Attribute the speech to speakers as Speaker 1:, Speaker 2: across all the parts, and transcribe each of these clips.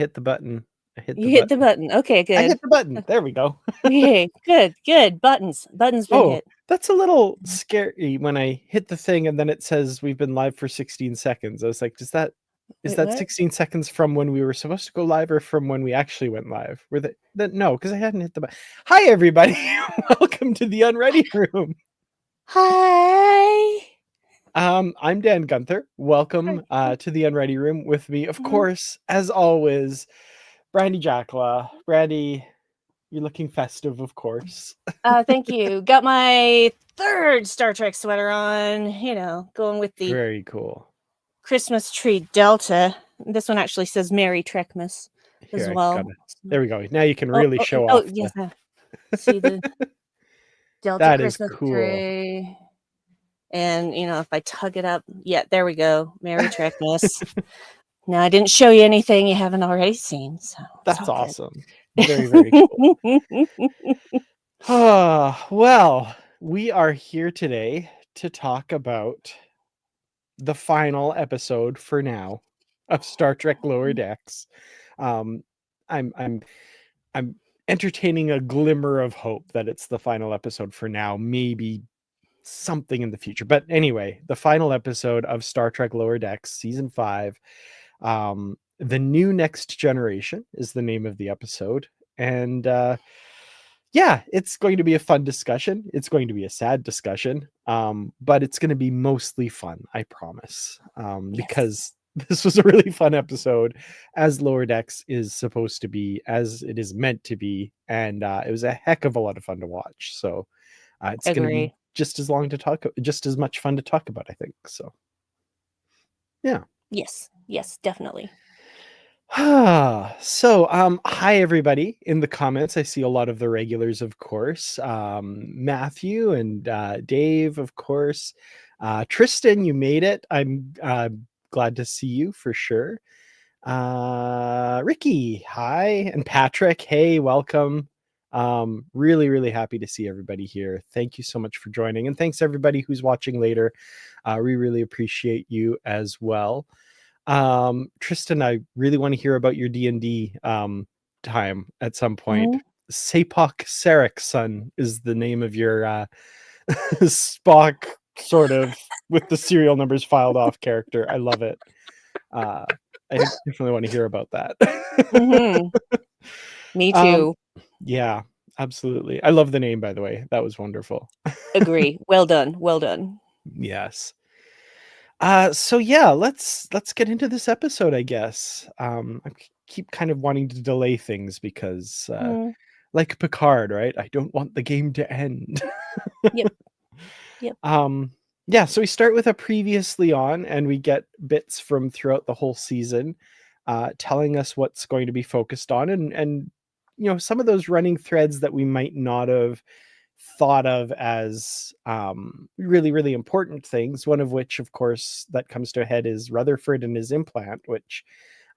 Speaker 1: hit the button. I hit the
Speaker 2: You hit the
Speaker 1: button.
Speaker 2: button. Okay,
Speaker 1: I
Speaker 2: good.
Speaker 1: hit the button. There we go.
Speaker 2: Okay, good. Buttons been
Speaker 1: Oh,
Speaker 2: hit.
Speaker 1: that's a little scary when I hit the thing and then it says we've been live for 16 seconds. I was like, is
Speaker 2: Wait,
Speaker 1: that
Speaker 2: what?
Speaker 1: 16 seconds from when we were supposed to go live or from when we actually went live? No, because I hadn't hit the button. Hi, everybody. Welcome to the Unready room.
Speaker 2: Hi.
Speaker 1: I'm Dan Gunther. Welcome to the Unready room with me, of course, as always, Brandi Jackola. Brandi, you're looking festive, of course.
Speaker 2: Thank you. Got my third Star Trek sweater on, going with the
Speaker 1: Very cool.
Speaker 2: Christmas tree Delta. This one actually says Merry Trekmas as
Speaker 1: Here, I
Speaker 2: well.
Speaker 1: got it. There we go. Now you can
Speaker 2: Oh,
Speaker 1: really
Speaker 2: oh,
Speaker 1: show
Speaker 2: oh,
Speaker 1: off
Speaker 2: yes. See the Delta
Speaker 1: that is
Speaker 2: Christmas
Speaker 1: cool.
Speaker 2: tree. And, if I tug it up, yeah, there we go. Merry Trekmas. Now, I didn't show you anything you haven't already seen, so
Speaker 1: That's awesome. Very, very cool. Well, we are here today to talk about the final episode for now of Star Trek Lower Decks. I'm entertaining a glimmer of hope that it's the final episode for now, maybe something in the future. But anyway, the final episode of Star Trek Lower Decks, season 5. The New Next Generation is the name of the episode. And yeah, it's going to be a fun discussion. It's going to be a sad discussion, but it's going to be mostly fun, I promise. Because this was a really fun episode, as Lower Decks is supposed to be, as it is meant to be, and it was a heck of a lot of fun to watch. So it's going to be just as much fun to talk about, I think. So yeah.
Speaker 2: Yes, definitely.
Speaker 1: So hi everybody in the comments. I see a lot of the regulars, of course. Matthew and Dave, of course. Tristan, you made it. I'm glad to see you for sure. Ricky, hi. And Patrick, hey, welcome. Really happy to see everybody here. Thank you so much for joining, and thanks everybody who's watching later. We really appreciate you as well. Tristan, I really want to hear about your D&D time at some point. Sapok Sarekson is the name of your Spock sort of with the serial numbers filed off character. I love it. I definitely want to hear about that.
Speaker 2: Me too.
Speaker 1: Yeah, absolutely. I love the name, by the way. That was wonderful.
Speaker 2: Agree. Well done.
Speaker 1: Yes. So yeah, let's get into this episode, I guess. I keep kind of wanting to delay things because like Picard, right? I don't want the game to end.
Speaker 2: Yep.
Speaker 1: Yeah, so we start with a previously on, and we get bits from throughout the whole season telling us what's going to be focused on, and some of those running threads that we might not have thought of as really important things, one of which, of course, that comes to a head is Rutherford and his implant, which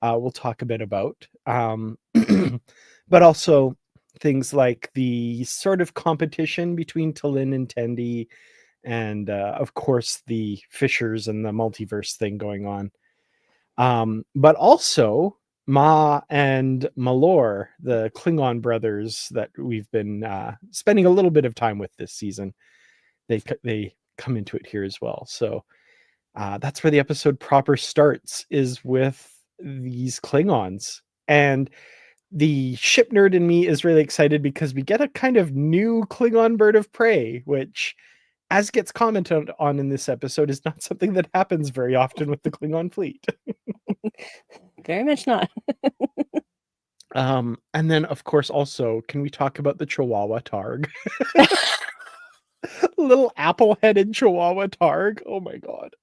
Speaker 1: we'll talk a bit about. But also things like the sort of competition between T'Lyn and Tendi, and of course the Fishers and the multiverse thing going on. But also Ma and Malor, the Klingon brothers that we've been spending a little bit of time with this season. They come into it here as well. So that's where the episode proper starts, is with these Klingons. And the ship nerd in me is really excited because we get a kind of new Klingon bird of prey, which, as gets commented on in this episode, is not something that happens very often with the Klingon fleet.
Speaker 2: Very much not.
Speaker 1: And then, of course, also, can we talk about the Chihuahua Targ? Little apple-headed Chihuahua Targ. Oh my god.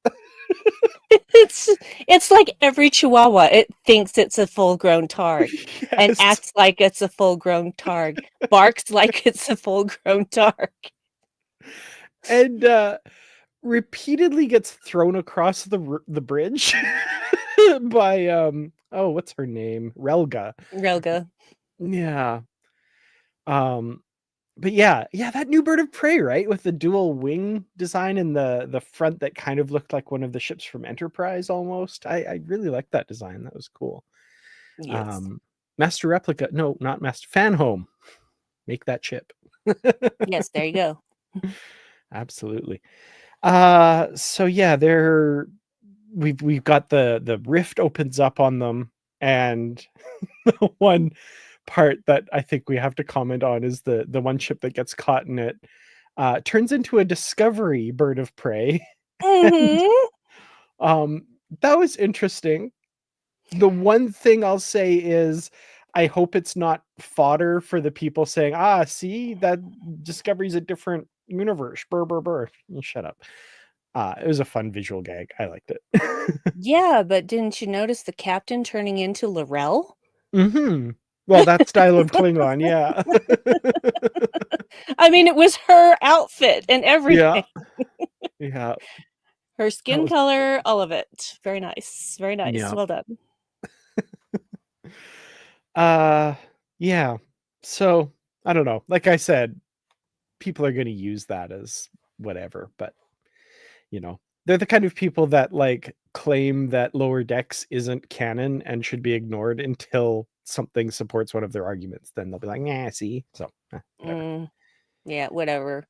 Speaker 2: It's like every Chihuahua, it thinks it's a full-grown Targ.
Speaker 1: Yes.
Speaker 2: And acts like it's a full-grown Targ. Barks like it's a full-grown Targ.
Speaker 1: And repeatedly gets thrown across the bridge by what's her name? Relga. Yeah. But yeah, that new bird of prey, right? With the dual wing design in the front that kind of looked like one of the ships from Enterprise almost. I really liked that design. That was cool.
Speaker 2: Yes.
Speaker 1: Master Replica, no, not Master Fan Home. Make that chip.
Speaker 2: Yes, there you go.
Speaker 1: Absolutely. So yeah, we've got the rift opens up on them, and the one part that I think we have to comment on is the one ship that gets caught in it turns into a discovery bird of prey. And
Speaker 2: Mhm.
Speaker 1: um that was interesting. The one thing I'll say is I hope it's not fodder for the people saying, see, that Discovery's a different universe. Burr, burr, burr. You shut up. It was a fun visual gag. I liked it.
Speaker 2: Yeah, but didn't you notice the captain turning into Laurel?
Speaker 1: Hmm. Well, that style of Klingon, yeah.
Speaker 2: I mean, it was her outfit and
Speaker 1: Yeah.
Speaker 2: everything.
Speaker 1: Yeah.
Speaker 2: Her
Speaker 1: That
Speaker 2: skin
Speaker 1: was
Speaker 2: color, all of it. Very nice. Very nice.
Speaker 1: yeah.
Speaker 2: Well done.
Speaker 1: Uh yeah. So I don't know. Like I said, people are gonna use that as whatever, but they're the kind of people that like claim that Lower Decks isn't canon and should be ignored until something supports one of their arguments. Then they'll be like, "Nah, see." So whatever.
Speaker 2: Mm, yeah, whatever.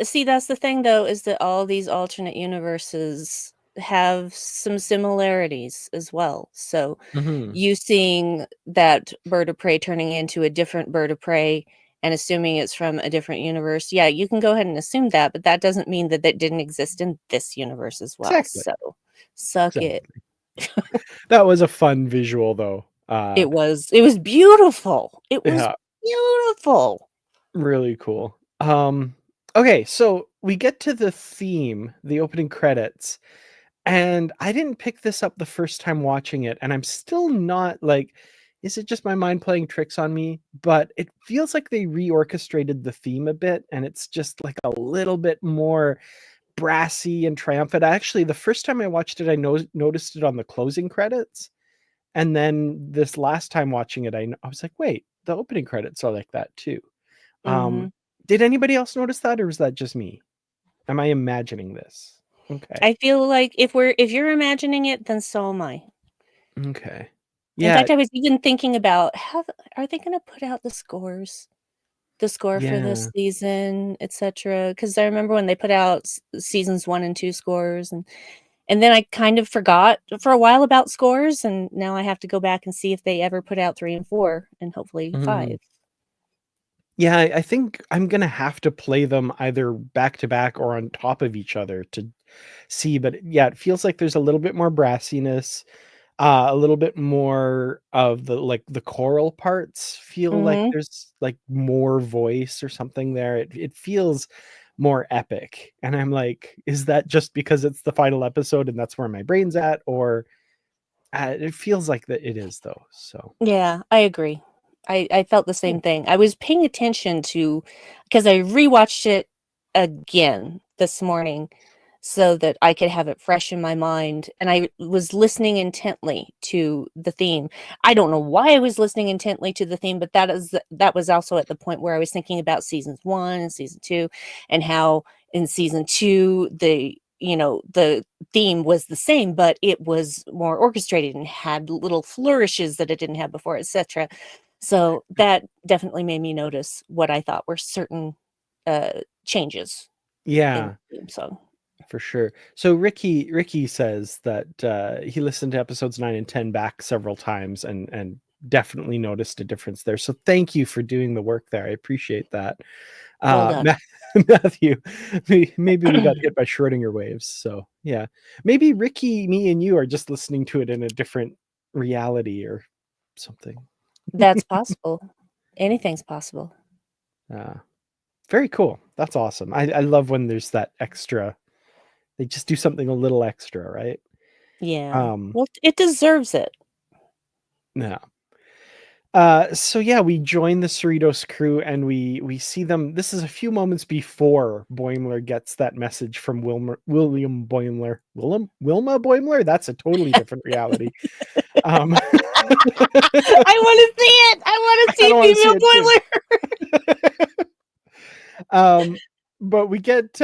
Speaker 2: See, that's the thing, though, is that all these alternate universes have some similarities as well. So
Speaker 1: Hmm.
Speaker 2: you seeing that bird of prey turning into a different bird of prey and assuming it's from a different universe, yeah, you can go ahead and assume that, but that doesn't mean that that didn't exist in this universe as well.
Speaker 1: Exactly.
Speaker 2: So suck it.
Speaker 1: Exactly. That was a fun visual, though.
Speaker 2: It was beautiful. It was
Speaker 1: Yeah,
Speaker 2: beautiful.
Speaker 1: really cool. Okay, so we get to the theme, the opening credits, and I didn't pick this up the first time watching it, and I'm still not like, is it just my mind playing tricks on me? But it feels like they reorchestrated the theme a bit, and it's just like a little bit more brassy and triumphant. Actually, the first time I watched it, I noticed it on the closing credits. And then this last time watching it, I was like, wait, the opening credits are like that too.
Speaker 2: Mhm.
Speaker 1: Did anybody else notice that, or was that just me? Am I imagining this? Okay.
Speaker 2: I feel like if you're imagining it, then so am I.
Speaker 1: Okay.
Speaker 2: In
Speaker 1: Yeah.
Speaker 2: fact, I was even thinking about are they gonna put out the score for this
Speaker 1: Yeah.
Speaker 2: season, etcetera? Because I remember when they put out seasons 1 and 2 scores, and then I kind of forgot for a while about scores, and now I have to go back and see if they ever put out 3 and 4 and hopefully
Speaker 1: Mhm.
Speaker 2: 5.
Speaker 1: Yeah, I think I'm gonna have to play them either back to back or on top of each other to see. But yeah, it feels like there's a little bit more brassiness, a little bit more of the choral parts feel like
Speaker 2: Mhm.
Speaker 1: there's like more voice or something there. It feels more epic. And I'm like, is that just because it's the final episode and that's where my brain's at? Or it feels like that it is though. So
Speaker 2: Yeah, I agree. I felt the same thing. I was paying attention to because I rewatched it again this morning so that I could have it fresh in my mind, and I was listening intently to the theme. I don't know why I was listening intently to the theme, but that was also at the point where I was thinking about seasons 1 and season 2 and how in season 2 the theme was the same, but it was more orchestrated and had little flourishes that it didn't have before, etc. So that definitely made me notice what I thought were certain changes in
Speaker 1: yeah,
Speaker 2: the theme song.
Speaker 1: for sure. So Ricky says that he listened to episodes 9 and 10 back several times and definitely noticed a difference there. So thank you for doing the work there. I appreciate that.
Speaker 2: Well done.
Speaker 1: Matthew, maybe we got hit by Schrodinger waves. So yeah, maybe Ricky, me, and you are just listening to it in a different reality or something.
Speaker 2: That's possible. Anything's possible.
Speaker 1: Uh, Very cool. That's awesome. I love when there's that extra. They just do something a little extra, right?
Speaker 2: Yeah.
Speaker 1: Um,
Speaker 2: Well, it deserves it.
Speaker 1: yeah. So yeah, we join the Cerritos crew and we see them. This is a few moments before Boimler gets that message from William Boimler. Wilma Boimler? That's a totally different reality. Um,
Speaker 2: I want to see it. I want to
Speaker 1: I
Speaker 2: see
Speaker 1: don't want to see
Speaker 2: female
Speaker 1: it too.
Speaker 2: boiler.
Speaker 1: um, but we get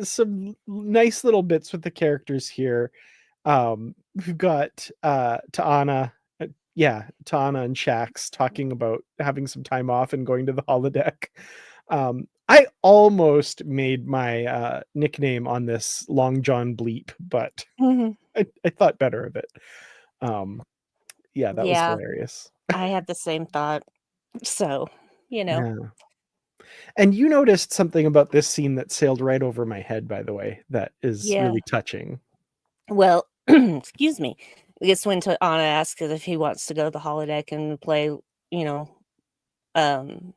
Speaker 1: some nice little bits with the characters here. We've got Ta'ana. Tana and Shax talking about having some time off and going to the holodeck. I almost made my nickname on this Long John Bleep, but
Speaker 2: Mhm.
Speaker 1: I thought better of it. That was
Speaker 2: Yeah,
Speaker 1: hilarious.
Speaker 2: I had the same thought. So, you know.
Speaker 1: Yeah. And you noticed something about this scene that sailed right over my head, by the way, that is
Speaker 2: Yeah.
Speaker 1: really touching.
Speaker 2: Well, excuse me. I guess when Anna asks if he wants to go to the holodeck and play, you know, um,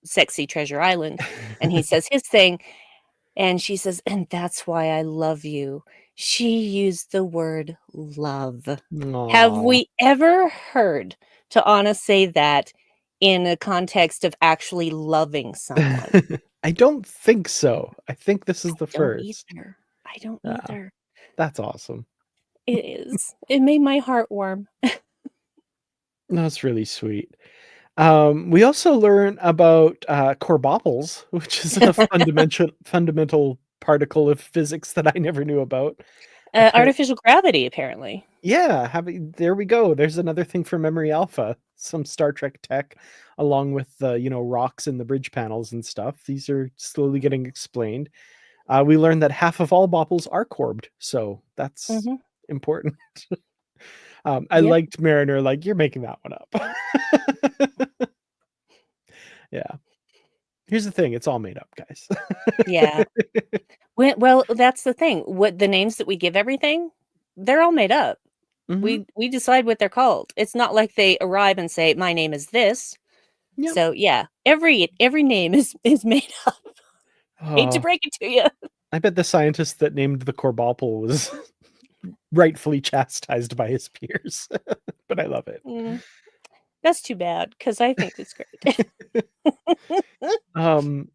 Speaker 2: Sexy Treasure Island, and he says his thing, and she says, "And that's why I love you." She used the word love. Have
Speaker 1: Aw.
Speaker 2: we ever heard Anna say that in a context of actually loving someone?
Speaker 1: I don't think so. I think this is the
Speaker 2: Don't
Speaker 1: first.
Speaker 2: either. I don't
Speaker 1: Yeah,
Speaker 2: either.
Speaker 1: that's awesome.
Speaker 2: It is. It made my heart warm.
Speaker 1: That's really sweet. We also learn about corbopples, which is a fundamental particle of physics that I never knew about. Appar-
Speaker 2: Artificial gravity, apparently.
Speaker 1: there we go. There's another thing for Memory Alpha, some Star Trek tech, along with the rocks in the bridge panels and stuff. These are slowly getting explained. We learned that half of all bopples are corbed, so that's
Speaker 2: Mhm.
Speaker 1: important. I
Speaker 2: Yep.
Speaker 1: liked Mariner, like, you're making that one up. Yeah. Here's the thing, it's all made up, guys.
Speaker 2: Yeah. Well, that's the thing. What the names that we give everything, they're all made up.
Speaker 1: Mhm.
Speaker 2: We decide what they're called. It's not like they arrive and say, "My name is this."
Speaker 1: Yep.
Speaker 2: So, yeah, every name is made up. Hate to
Speaker 1: Oh,
Speaker 2: break it to you.
Speaker 1: I bet the scientist that named the corbopple was rightfully chastised by his peers, but I love it.
Speaker 2: Mm, that's too bad because I think it's great.
Speaker 1: Um,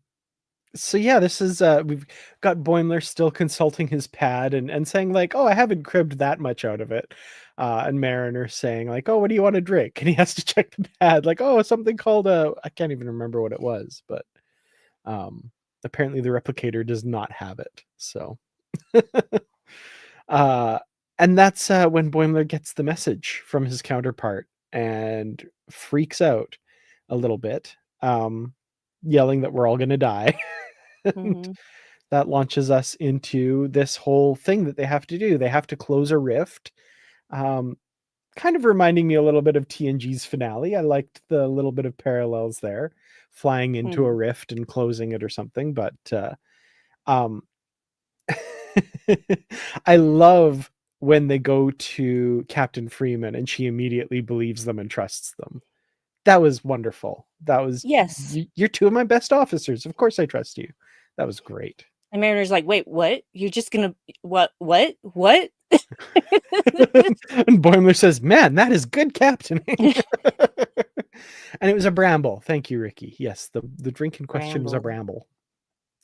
Speaker 1: so yeah, this is we've got Boimler still consulting his pad and saying like, "Oh, I haven't cribbed that much out of it." And Mariner saying like, "Oh, what do you want to drink?" And he has to check the pad like, "Oh, something called I can't even remember what it was, but um apparently the replicator does not have it." So uh and that's when Boimler gets the message from his counterpart and freaks out a little bit, yelling that we're all going to die. And
Speaker 2: Mhm.
Speaker 1: that launches us into this whole thing that they have to do. They have to close a rift. Um, Kind of reminding me a little bit of TNG's finale. I liked the little bit of parallels there, flying into a
Speaker 2: Mhm.
Speaker 1: rift and closing it or something. But um, I love when they go to Captain Freeman and she immediately believes them and trusts them. That was wonderful. That was,
Speaker 2: Yes.
Speaker 1: you're two of my best officers. Of course I trust you. That was great.
Speaker 2: And Mariner's like, "Wait, what? You're just gonna what? What? What?"
Speaker 1: And Boimler says, "Man, that is good captaining." And it was a bramble. Thank you, Ricky. Yes, the drink in question was a
Speaker 2: Bramble.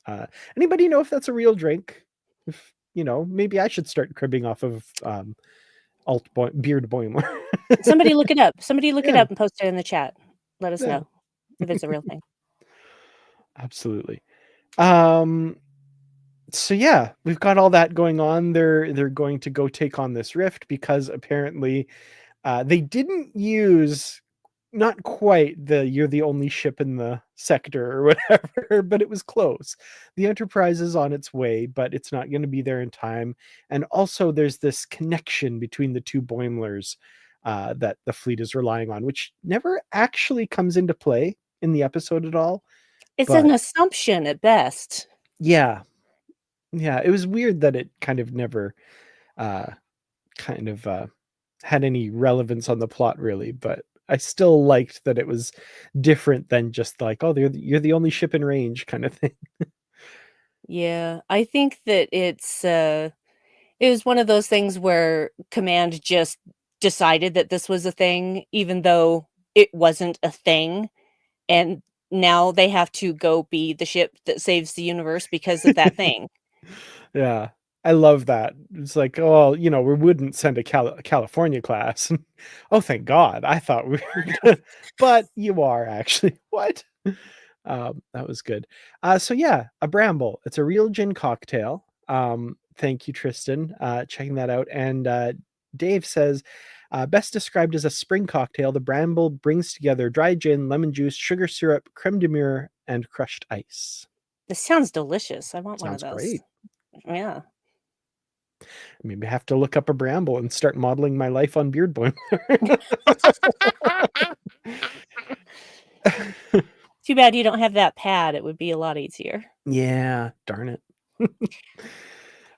Speaker 1: bramble. Anybody know if that's a real drink? If maybe I should start cribbing off of Beard Boimler.
Speaker 2: Somebody look it up. Somebody look it
Speaker 1: Yeah,
Speaker 2: up and post it in the chat. Let us
Speaker 1: yeah,
Speaker 2: know if it's a real thing.
Speaker 1: absolutely. Um, so yeah, we've got all that going on. They're going to go take on this rift because apparently they didn't use, not quite the "you're the only ship in the sector" or whatever, but it was close. The Enterprise is on its way, but it's not going to be there in time. And also, there's this connection between the two Boimlers that the fleet is relying on, which never actually comes into play in the episode at all.
Speaker 2: It's an
Speaker 1: But
Speaker 2: assumption at best.
Speaker 1: yeah, yeah, it was weird that it kind of never uh, kind of had any relevance on the plot really, but I still liked that it was different than just like, oh, you're the only ship in range kind of thing.
Speaker 2: Yeah, I think that it was one of those things where command just decided that this was a thing, even though it wasn't a thing, and now they have to go be the ship that saves the universe because of that thing.
Speaker 1: Yeah, I love that. It's like, oh, we wouldn't send a California class. Oh, thank God. I thought we were gonna, but you are actually. What? That was good. So yeah, a bramble. It's a real gin cocktail. Thank you, Tristan. Checking that out. And Dave says, Best described as a spring cocktail, the Bramble brings together dry gin, lemon juice, sugar syrup, creme de mure, and crushed ice.
Speaker 2: This sounds delicious. I want one of
Speaker 1: Sounds
Speaker 2: those.
Speaker 1: great.
Speaker 2: Yeah.
Speaker 1: Maybe I have to look up a Bramble and start modeling my life on Beard Boiler.
Speaker 2: Too bad you don't have that pad. It would be a lot easier.
Speaker 1: Yeah, darn it.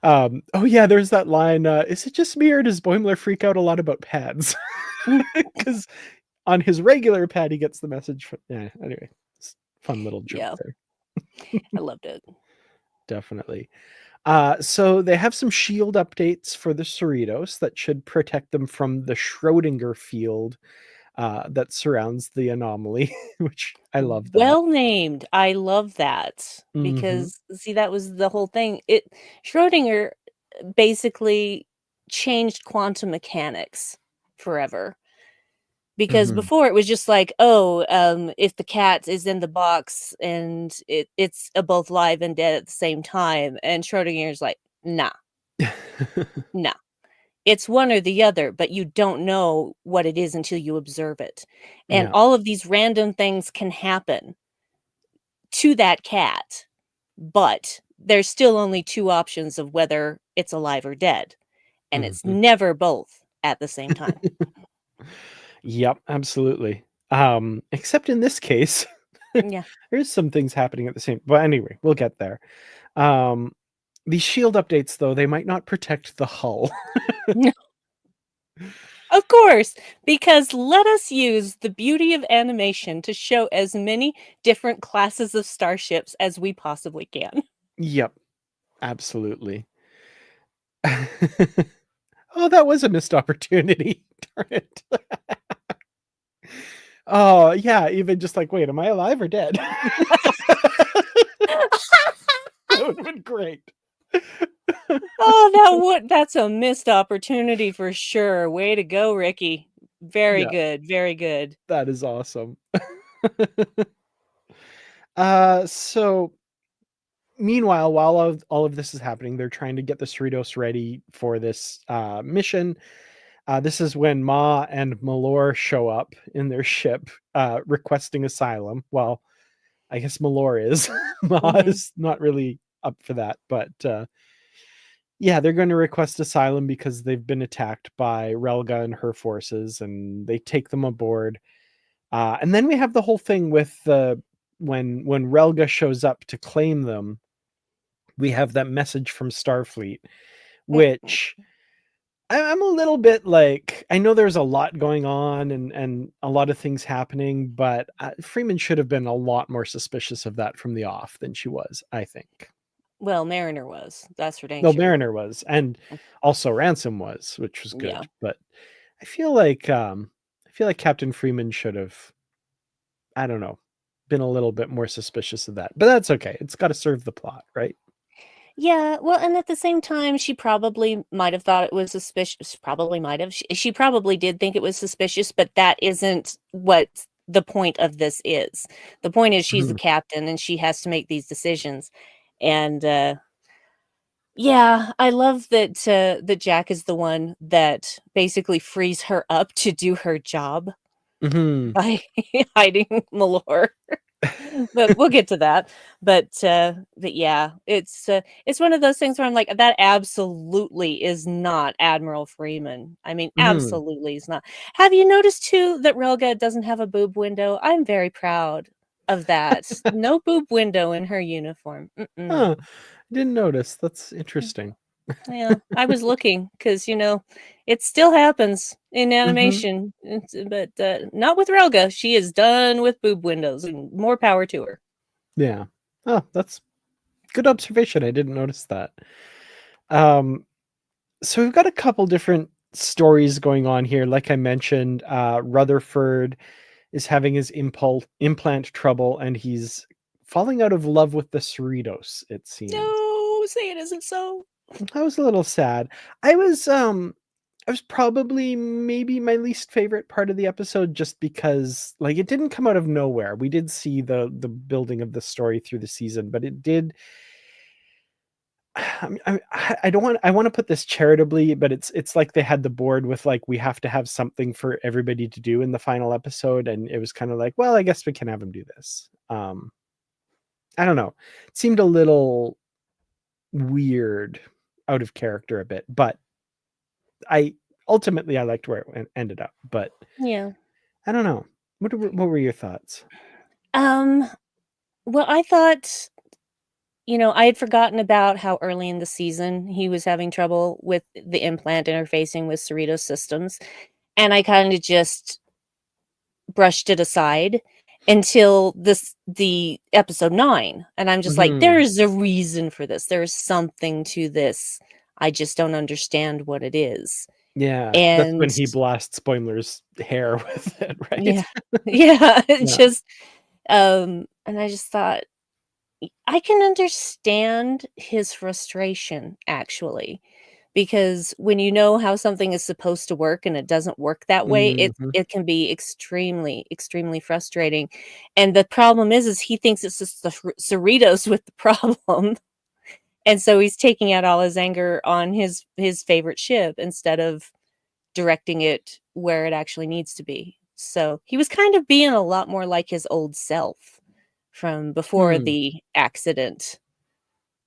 Speaker 1: Oh yeah, there's that line, is it just me or does Boimler freak out a lot about pads? Because on his regular pad, he gets the message from, yeah, anyway, fun little joke
Speaker 2: Yeah.
Speaker 1: there.
Speaker 2: I loved it.
Speaker 1: Definitely. So they have some shield updates for the Cerritos that should protect them from the Schrodinger field that surrounds the anomaly, which I love that.
Speaker 2: Well named. I love that
Speaker 1: Mhm.
Speaker 2: because see that was the whole thing. Schrodinger basically changed quantum mechanics forever. Because
Speaker 1: Mhm.
Speaker 2: before it was just like, oh, if the cat is in the box and it's both live and dead at the same time, and Schrodinger's like, nah, nah. It's one or the other, but you don't know what it is until you observe it. And
Speaker 1: Yeah.
Speaker 2: all of these random things can happen to that cat, but there's still only two options of whether it's alive or dead. And it's
Speaker 1: Mhm.
Speaker 2: never both at the same time.
Speaker 1: Yep, absolutely. Except in this case,
Speaker 2: Yeah.
Speaker 1: there's some things happening at the same, but anyway, we'll get there. Um, these shield updates, though, they might not protect the hull.
Speaker 2: Of course, because let us use the beauty of animation to show as many different classes of starships as we possibly can.
Speaker 1: Yep, absolutely. Oh, that was a missed opportunity. Darn it. Oh, yeah, even just like, wait, am I alive or dead? That would have been great.
Speaker 2: Oh, that's a missed opportunity for sure. Way to go, Ricky. Very
Speaker 1: Yeah,
Speaker 2: good, very good.
Speaker 1: that is awesome. So meanwhile, while all of this is happening, they're trying to get the Cerritos ready for this mission. This is when Ma and Malor show up in their ship, requesting asylum. Well, I guess Malor is. Ma
Speaker 2: Mhm.
Speaker 1: is not really up for that, but yeah, they're going to request asylum because they've been attacked by Relga and her forces, and they take them aboard. And then we have the whole thing with the when Relga shows up to claim them, we have that message from Starfleet,
Speaker 2: Mm.
Speaker 1: which I'm a little bit like, I know there's a lot going on and a lot of things happening, but Freeman should have been a lot more suspicious of that from the off than she was, I think.
Speaker 2: Well, Mariner was. That's for dang
Speaker 1: No,
Speaker 2: sure.
Speaker 1: Mariner was, and also Ransom was, which was
Speaker 2: Yeah.
Speaker 1: good. But I feel like Captain Freeman should have, I don't know, been a little bit more suspicious of that. But that's okay. It's got to serve the plot, right?
Speaker 2: Yeah, well, and at the same time, she probably might have thought it was suspicious. Probably might have. She probably did think it was suspicious, but that isn't what the point of this is. The point is she's the
Speaker 1: Mhm.
Speaker 2: captain and she has to make these decisions. And yeah, I love that Jack is the one that basically frees her up to do her job
Speaker 1: Mhm.
Speaker 2: by hiding Malor. But we'll get to that. But yeah, it's one of those things where I'm like, that absolutely is not Admiral Freeman. I mean,
Speaker 1: Mhm.
Speaker 2: absolutely is not. Have you noticed too that Relga doesn't have a boob window? I'm very proud of that. No boob window in her uniform. Mm-mm.
Speaker 1: Huh. I didn't notice. That's interesting.
Speaker 2: Yeah, I was looking because it still happens in
Speaker 1: Mhm.
Speaker 2: animation, but not with Relga. She is done with boob windows, and more power to her.
Speaker 1: Yeah. Oh, that's good observation. I didn't notice that. Um, so we've got a couple different stories going on here. Like I mentioned, Rutherford is having his implant trouble, and he's falling out of love with the Cerritos, it seems.
Speaker 2: No, say it isn't so.
Speaker 1: I was a little sad. I was I was probably maybe my least favorite part of the episode just because like it didn't come out of nowhere. We did see the building of the story through the season, but it did I don't want. I want to put this charitably, but it's like they had the board with like we have to have something for everybody to do in the final episode, and it was kind of like, well, I guess we can have them do this. I don't know. It seemed a little weird, out of character a bit, but I ultimately I liked where it ended up. But
Speaker 2: Yeah.
Speaker 1: I don't know. What were your thoughts?
Speaker 2: Um, well, I thought, I had forgotten about how early in the season he was having trouble with the implant interfacing with Cerritos systems, and I kind of just brushed it aside until the episode 9, and I'm just like, there
Speaker 1: Mhm.
Speaker 2: is a reason for this. There is something to this. I just don't understand what it is.
Speaker 1: Yeah, that's when
Speaker 2: And
Speaker 1: he blasts Boimler's hair with it, right?
Speaker 2: yeah. Yeah, it
Speaker 1: Yeah.
Speaker 2: just and I just thought I can understand his frustration actually, because when you know how something is supposed to work and it doesn't work that way,
Speaker 1: Mhm.
Speaker 2: it can be extremely, extremely frustrating. And the problem is he thinks it's just the Cerritos with the problem. And so he's taking out all his anger on his favorite ship instead of directing it where it actually needs to be. So he was kind of being a lot more like his old self from before
Speaker 1: Hmm.
Speaker 2: the accident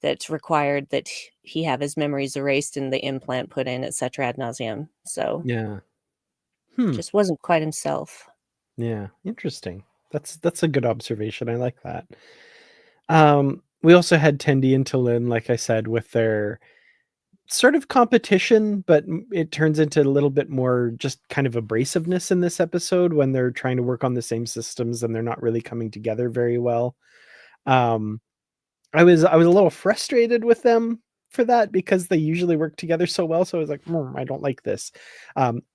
Speaker 2: that required that he have his memories erased and the implant put in, etc. ad nauseum. So
Speaker 1: Yeah. Hmm.
Speaker 2: just wasn't quite himself.
Speaker 1: Yeah. Interesting. That's a good observation. I like that. We also had Tendi and Talin, like I said, with their sort of competition, but it turns into a little bit more just kind of abrasiveness in this episode when they're trying to work on the same systems and they're not really coming together very well. Um, I was a little frustrated with them for that because they usually work together so well. So I was like, I don't like this.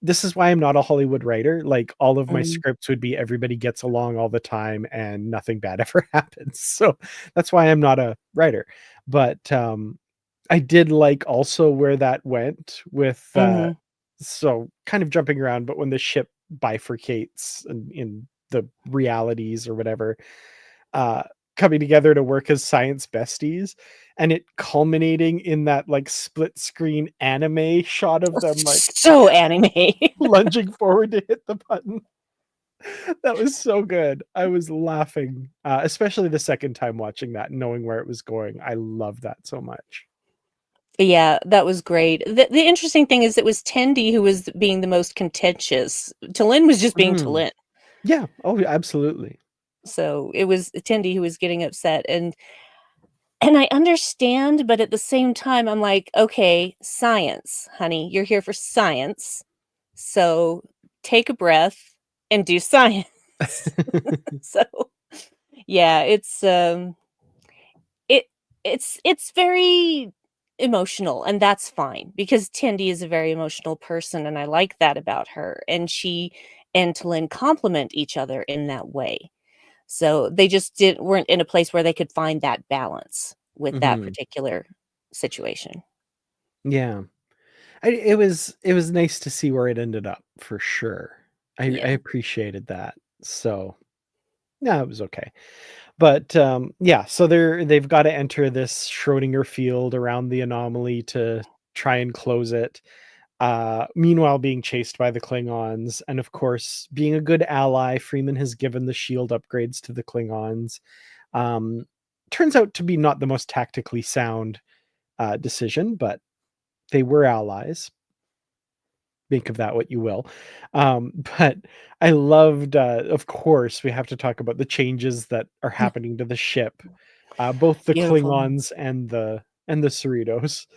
Speaker 1: This is why I'm not a Hollywood writer. Like all of my
Speaker 2: Mm,
Speaker 1: scripts would be everybody gets along all the time and nothing bad ever happens. So that's why I'm not a writer. But I did like also where that went with
Speaker 2: mhm.
Speaker 1: so kind of jumping around, but when the ship bifurcates in the realities or whatever, uh coming together to work as science besties and it culminating in that like split screen anime shot of them like
Speaker 2: So anime.
Speaker 1: lunging forward to hit the button. That was so good. I was laughing, especially the second time watching that and knowing where it was going. I love that so much.
Speaker 2: Yeah, that was great. The interesting thing is it was Tendi who was being the most contentious. Talin was just being
Speaker 1: Mhm.
Speaker 2: Talin.
Speaker 1: Yeah. Oh, yeah, absolutely.
Speaker 2: So it was Tendi who was getting upset. And I understand, but at the same time, I'm like, okay, science, honey, you're here for science. So take a breath and do science. So yeah, it it's very emotional, and that's fine because Tindy is a very emotional person, and I like that about her. And she and Talin complement each other in that way. So they just weren't in a place where they could find that balance with that
Speaker 1: Mhm.
Speaker 2: particular situation.
Speaker 1: Yeah. It was nice to see where it ended up for sure. I
Speaker 2: Yeah.
Speaker 1: appreciated that. So, yeah, it was okay. But, yeah, so they've gotta enter this Schrödinger field around the anomaly to try and close it, meanwhile being chased by the Klingons, and of course, being a good ally, Freeman has given the shield upgrades to the Klingons. Um, Turns out to be not the most tactically sound, decision, but they were allies. Make of that what you will. But I loved, of course, we have to talk about the changes that are happening to the ship, both the
Speaker 2: Beautiful.
Speaker 1: Klingons and the Cerritos.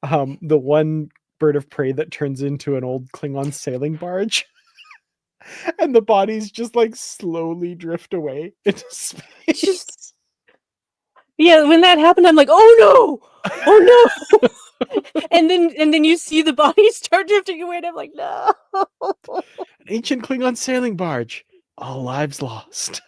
Speaker 1: The one bird of prey that turns into an old Klingon sailing barge, and the bodies just like slowly drift away into
Speaker 2: Just
Speaker 1: space.
Speaker 2: yeah, when that happened, I'm like, "Oh no! Oh no!" And then you see the body start drifting away, and I'm like, "No."
Speaker 1: An ancient Klingon sailing barge, all lives lost.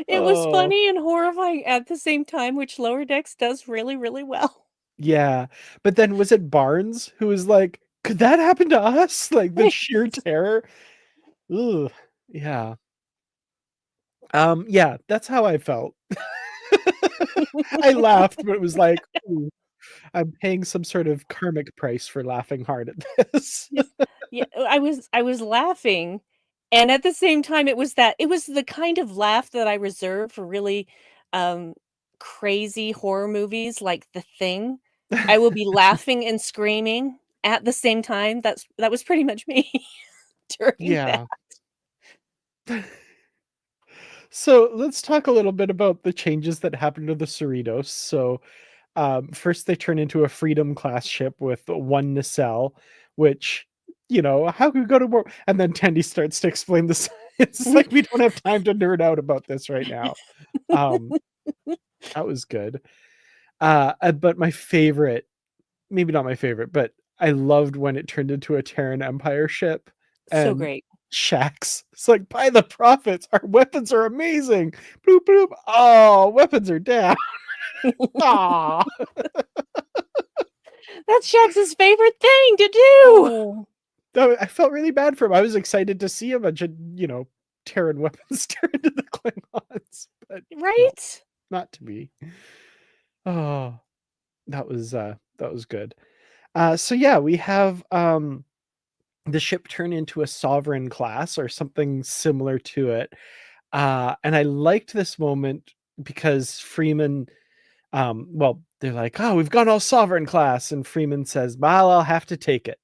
Speaker 2: It was
Speaker 1: Oh.
Speaker 2: funny and horrifying at the same time, which Lower Decks does really, really well.
Speaker 1: Yeah, but then was it Barnes who was like, "Could that happen to us?" Like, the sheer terror. Ugh, yeah. Yeah, that's how I felt. I laughed, but it was like, ooh, I'm paying some sort of karmic price for laughing hard at this.
Speaker 2: Yes. Yeah, I was laughing, and at the same time, it was the kind of laugh that I reserve for really, um, crazy horror movies like The Thing. I will be laughing and screaming at the same time. That was pretty much me during that.
Speaker 1: Yeah. So let's talk a little bit about the changes that happened to the Cerritos. So first they turn into a Freedom class ship with one nacelle, which, how could we go to war? And then Tandy starts to explain the science. It's like we don't have time to nerd out about this right now. Um, that was good. But my favorite, maybe not my favorite, but I loved when it turned into a Terran Empire ship
Speaker 2: So
Speaker 1: and
Speaker 2: great.
Speaker 1: Shax. It's like, by the prophets, our weapons are amazing. Bloop bloop. Oh, weapons are down. Aw.
Speaker 2: That's Shax's favorite thing to do!
Speaker 1: Oh. I felt really bad for him. I was excited to see a bunch of, Terran weapons turn into the Klingons, but no,
Speaker 2: Right?
Speaker 1: not to be. Oh, that was good. So yeah, we have the ship turn into a sovereign class or something similar to it. And I liked this moment because Freeman, well, they're like, oh, we've gone all sovereign class. And Freeman says, well, I'll have to take it,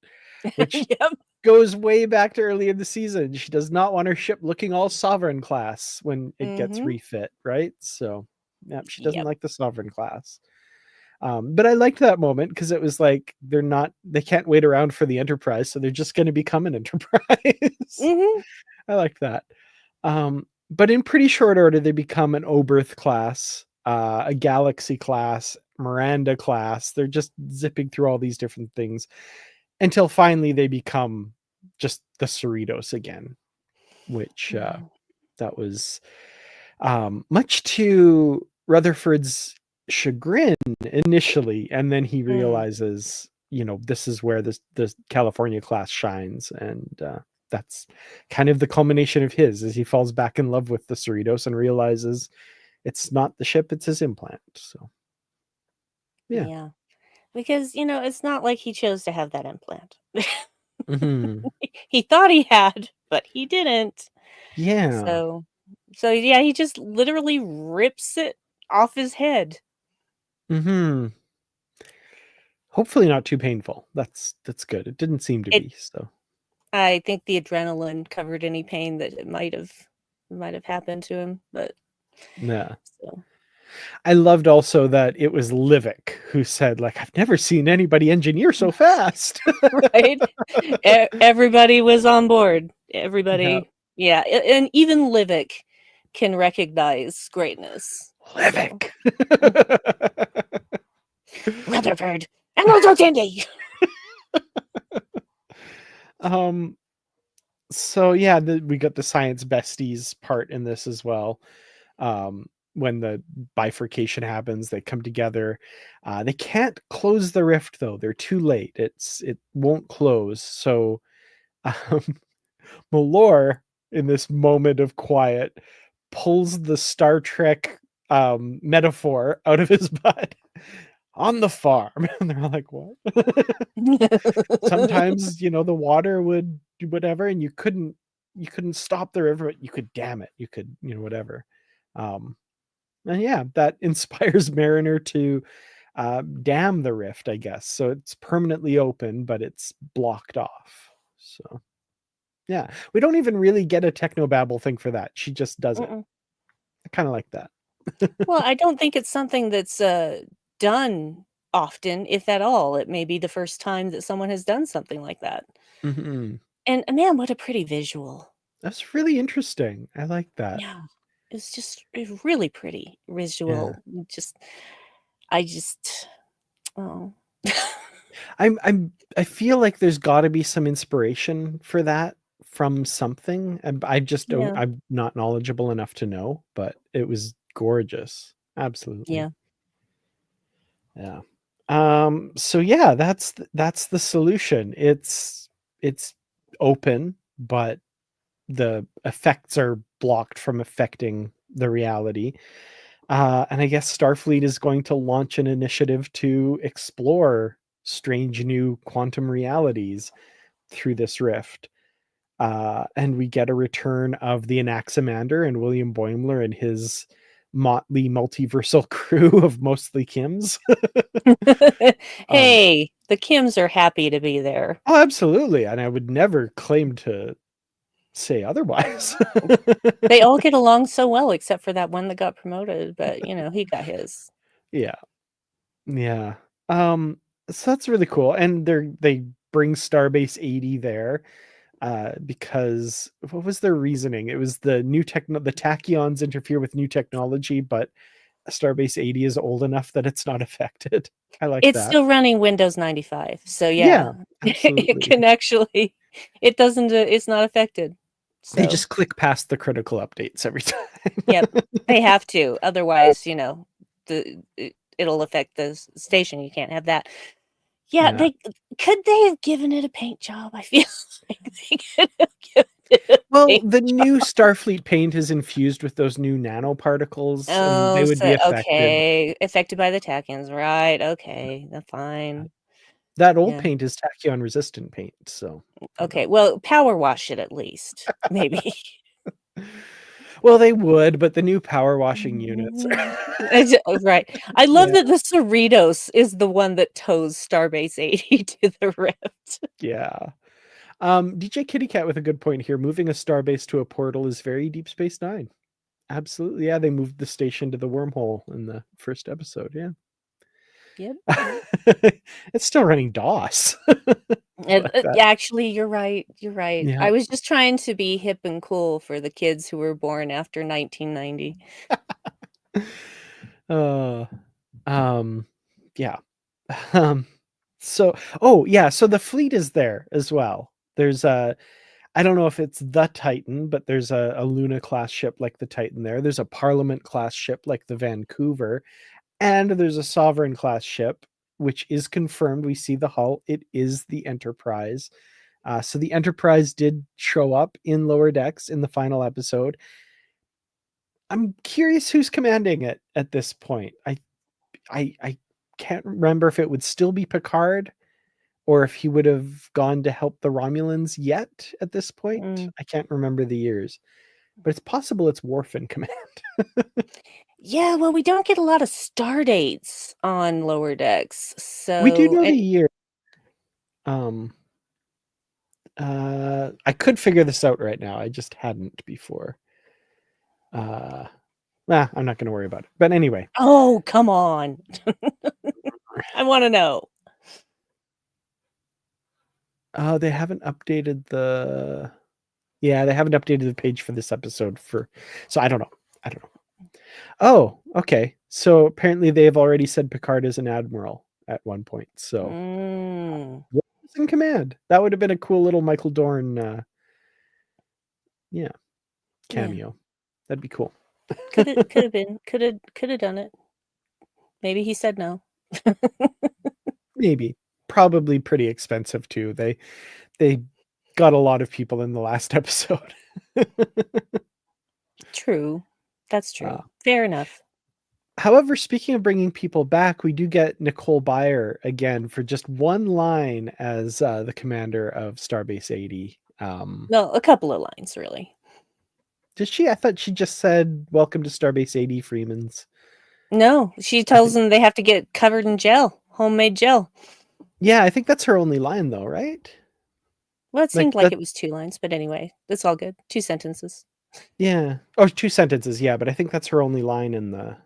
Speaker 1: which
Speaker 2: Yep.
Speaker 1: goes way back to early in the season. She does not want her ship looking all sovereign class when it gets
Speaker 2: Mhm.
Speaker 1: refit, right? So, yeah, she doesn't
Speaker 2: Yep.
Speaker 1: like the sovereign class. But I liked that moment because it was like they can't wait around for the Enterprise, so they're just going to become an Enterprise.
Speaker 2: Mhm.
Speaker 1: I like that. But in pretty short order, they become an Oberth class, a Galaxy class, Miranda class. They're just zipping through all these different things until finally they become just the Cerritos again, which
Speaker 2: Yeah.
Speaker 1: that was much to Rutherford's chagrin initially, and then he
Speaker 2: Mm.
Speaker 1: realizes, this is where this California class shines, and that's kind of the culmination of his as he falls back in love with the Cerritos and realizes it's not the ship, it's his implant. So yeah.
Speaker 2: Yeah. Because, it's not like he chose to have that implant.
Speaker 1: Hmm.
Speaker 2: He thought he had, but he didn't.
Speaker 1: Yeah.
Speaker 2: So yeah, he just literally rips it off his head.
Speaker 1: Hmm. Hopefully not too painful. That's good. It didn't seem to
Speaker 2: It
Speaker 1: be. So
Speaker 2: I think the adrenaline covered any pain that it might have happened to him, but
Speaker 1: yeah.
Speaker 2: so
Speaker 1: I loved also that it was Livik who said, like, I've never seen anybody engineer so fast.
Speaker 2: right? Everybody was on board.
Speaker 1: Yeah.
Speaker 2: Everybody, yeah, and even Livik can recognize greatness. So
Speaker 1: Livik.
Speaker 2: Rutherford and also Tandy.
Speaker 1: um so yeah, we got the science besties part in this as well. When the bifurcation happens, they come together. They can't close the rift though. They're too late. It won't close. So um Malore, in this moment of quiet, pulls the Star Trek metaphor out of his butt on the farm. And they're like, what? Sometimes, the water would do whatever, and you couldn't stop the river, but you could dam it. You could, whatever. Um, and yeah, that inspires Mariner to dam the rift, I guess. So it's permanently open, but it's blocked off. So yeah, we don't even really get a technobabble thing for that. She just does it.
Speaker 2: Mm-mm.
Speaker 1: I kind of like that.
Speaker 2: Well, I don't think it's something that's done often, if at all. It may be the first time that someone has done something like that.
Speaker 1: Mhm.
Speaker 2: And man, what a pretty visual.
Speaker 1: That's really interesting. I like that.
Speaker 2: Yeah. It's just a really pretty
Speaker 1: Yeah.
Speaker 2: visual. I just oh.
Speaker 1: I feel like there's got to be some inspiration for that from something. I just don't.
Speaker 2: Yeah.
Speaker 1: I'm not knowledgeable enough to know, but it was gorgeous. Absolutely.
Speaker 2: Yeah.
Speaker 1: Yeah. So yeah, that's the solution. It's open, but the effects are blocked from affecting the reality. And I guess Starfleet is going to launch an initiative to explore strange new quantum realities through this rift. And we get a return of the Anaximander and William Boimler and his motley multiversal crew of mostly Kims. um,
Speaker 2: Hey, the Kims are happy to be there.
Speaker 1: oh, absolutely. And I would never claim to say otherwise.
Speaker 2: They all get along so well, except for that one that got promoted, but he got his.
Speaker 1: Yeah. Yeah. So that's really cool. And they bring Starbase 80 there because what was their reasoning? It was the the tachyons interfere with new technology, but Starbase 80 is old enough that it's not affected. I like
Speaker 2: It's
Speaker 1: that.
Speaker 2: still running Windows 95, so
Speaker 1: Yeah,
Speaker 2: it
Speaker 1: absolutely.
Speaker 2: can actually. It doesn't. It's not affected. So
Speaker 1: They just click past the critical updates every time.
Speaker 2: yep, they have to. Otherwise, it'll affect the station. You can't have that. Yeah,
Speaker 1: Yeah.
Speaker 2: they have given it a paint job. I feel like they could have given it a
Speaker 1: Well,
Speaker 2: paint
Speaker 1: the
Speaker 2: job.
Speaker 1: new Starfleet paint is infused with those new nanoparticles, and they
Speaker 2: Oh,
Speaker 1: would be
Speaker 2: so
Speaker 1: affected.
Speaker 2: okay, affected by the tachyons, right? Okay, that's fine.
Speaker 1: That old
Speaker 2: Yeah.
Speaker 1: paint is tachyon resistant paint, so
Speaker 2: Okay, well, power wash it at least, maybe.
Speaker 1: well, they would, but the new power washing units.
Speaker 2: Right. I love
Speaker 1: Yeah,
Speaker 2: that the Cerritos is the one that tows Starbase 80 to the rift.
Speaker 1: yeah. DJ Kitty Cat with a good point here. Moving a starbase to a portal is very Deep Space Nine. Absolutely, yeah. They moved the station to the wormhole in the first episode. Yeah,
Speaker 2: Yep.
Speaker 1: it's still running DOS.
Speaker 2: And,
Speaker 1: Like that.
Speaker 2: actually, you're right. You're right.
Speaker 1: Yeah.
Speaker 2: I was just trying to be hip and cool for the kids who were born after 1990.
Speaker 1: Uh, um, yeah. Um, so, oh yeah, so the fleet is there as well. There's a, I don't know if it's the Titan, but there's a Luna class ship like the Titan there. There's a Parliament class ship like the Vancouver, and there's a Sovereign class ship, which is confirmed. We see the hull. It is the Enterprise. So the Enterprise did show up in Lower Decks in the final episode. I'm curious who's commanding it at this point. I can't remember if it would still be Picard or if he would have gone to help the Romulans yet at this point.
Speaker 2: Mm.
Speaker 1: I can't remember the years, but it's possible it's Worf in command.
Speaker 2: Yeah, well, we don't get a lot of star dates on Lower Decks,
Speaker 1: We do
Speaker 2: so
Speaker 1: know the year. I could figure this out right now. I just hadn't before. I'm not going to worry about it. But anyway.
Speaker 2: oh, come on. I want to know.
Speaker 1: They haven't updated the. Yeah, they haven't updated the page for this episode so I don't know. Oh, okay. So apparently they've already said Picard is an admiral at one point. So Worf is in command. That would have been a cool little Michael Dorn cameo.
Speaker 2: Yeah.
Speaker 1: That'd be cool.
Speaker 2: Could have been. Could have done it. Maybe he said no.
Speaker 1: Maybe. Probably pretty expensive too. They got a lot of people in the last episode.
Speaker 2: True. That's true. Fair enough.
Speaker 1: However, speaking of bringing people back, we do get Nicole Byer again for just one line as the commander of Starbase 80.
Speaker 2: No, a couple of lines, really.
Speaker 1: Did she? I thought she just said, "Welcome to Starbase 80, Freemans."
Speaker 2: No, she tells them they have to get covered in gel, homemade gel.
Speaker 1: Yeah, I think that's her only line, though, right?
Speaker 2: Well, it seemed like it was 2 lines, but anyway, that's all good. 2 sentences.
Speaker 1: Yeah. Oh, 2 sentences. Yeah, but I think that's her only line in the.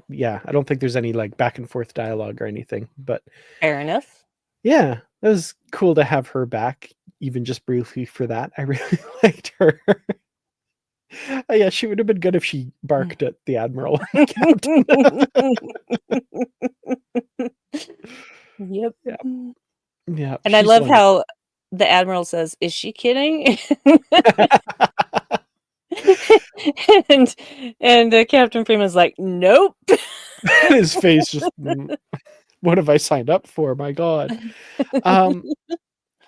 Speaker 1: Yeah, I don't think there's any back and forth dialogue or anything. But
Speaker 2: fair enough.
Speaker 1: Yeah, it was cool to have her back, even just briefly for that. I really liked her. Yeah, she would have been good if she barked at the admiral.
Speaker 2: Yep.
Speaker 1: Yeah. Yeah.
Speaker 2: And I love how the admiral says, "Is she kidding?" and Captain Freeman's like, "Nope."
Speaker 1: His face just, what have I signed up for? My God.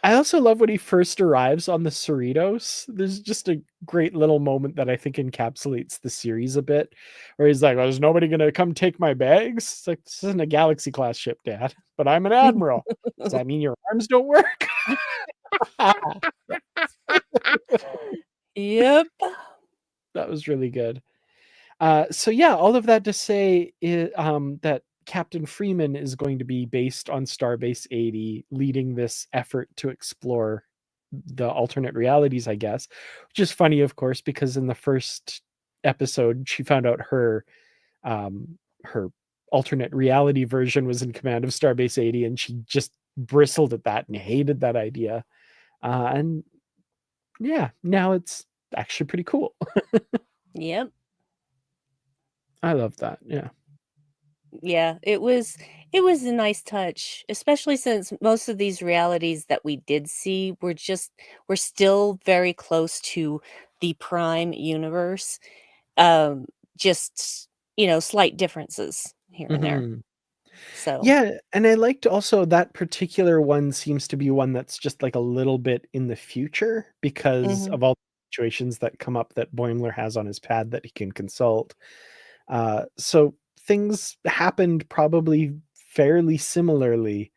Speaker 1: I also love when he first arrives on the Cerritos. There's just a great little moment that I think encapsulates the series a bit, where he's like, "Well, is nobody gonna come take my bags?" It's like, "This isn't a Galaxy class ship, Dad, but I'm an admiral. Does that mean your arms don't work?"
Speaker 2: Yep.
Speaker 1: That was really good. So yeah, all of that to say that Captain Freeman is going to be based on Starbase 80, leading this effort to explore the alternate realities, I guess. Which is funny, of course, because in the first episode, she found out her alternate reality version was in command of Starbase 80, and she just bristled at that and hated that idea. And yeah, now it's actually pretty cool.
Speaker 2: Yep.
Speaker 1: I love that. Yeah.
Speaker 2: Yeah, it was a nice touch, especially since most of these realities that we did see were still very close to the prime universe. Um, just, slight differences here and there.
Speaker 1: Mhm.
Speaker 2: So,
Speaker 1: Yeah, and I liked also that particular one seems to be one that's just like a little bit in the future because
Speaker 2: mhm.
Speaker 1: of all the situations that come up that Boimler has on his pad that he can consult. So things happened probably fairly similarly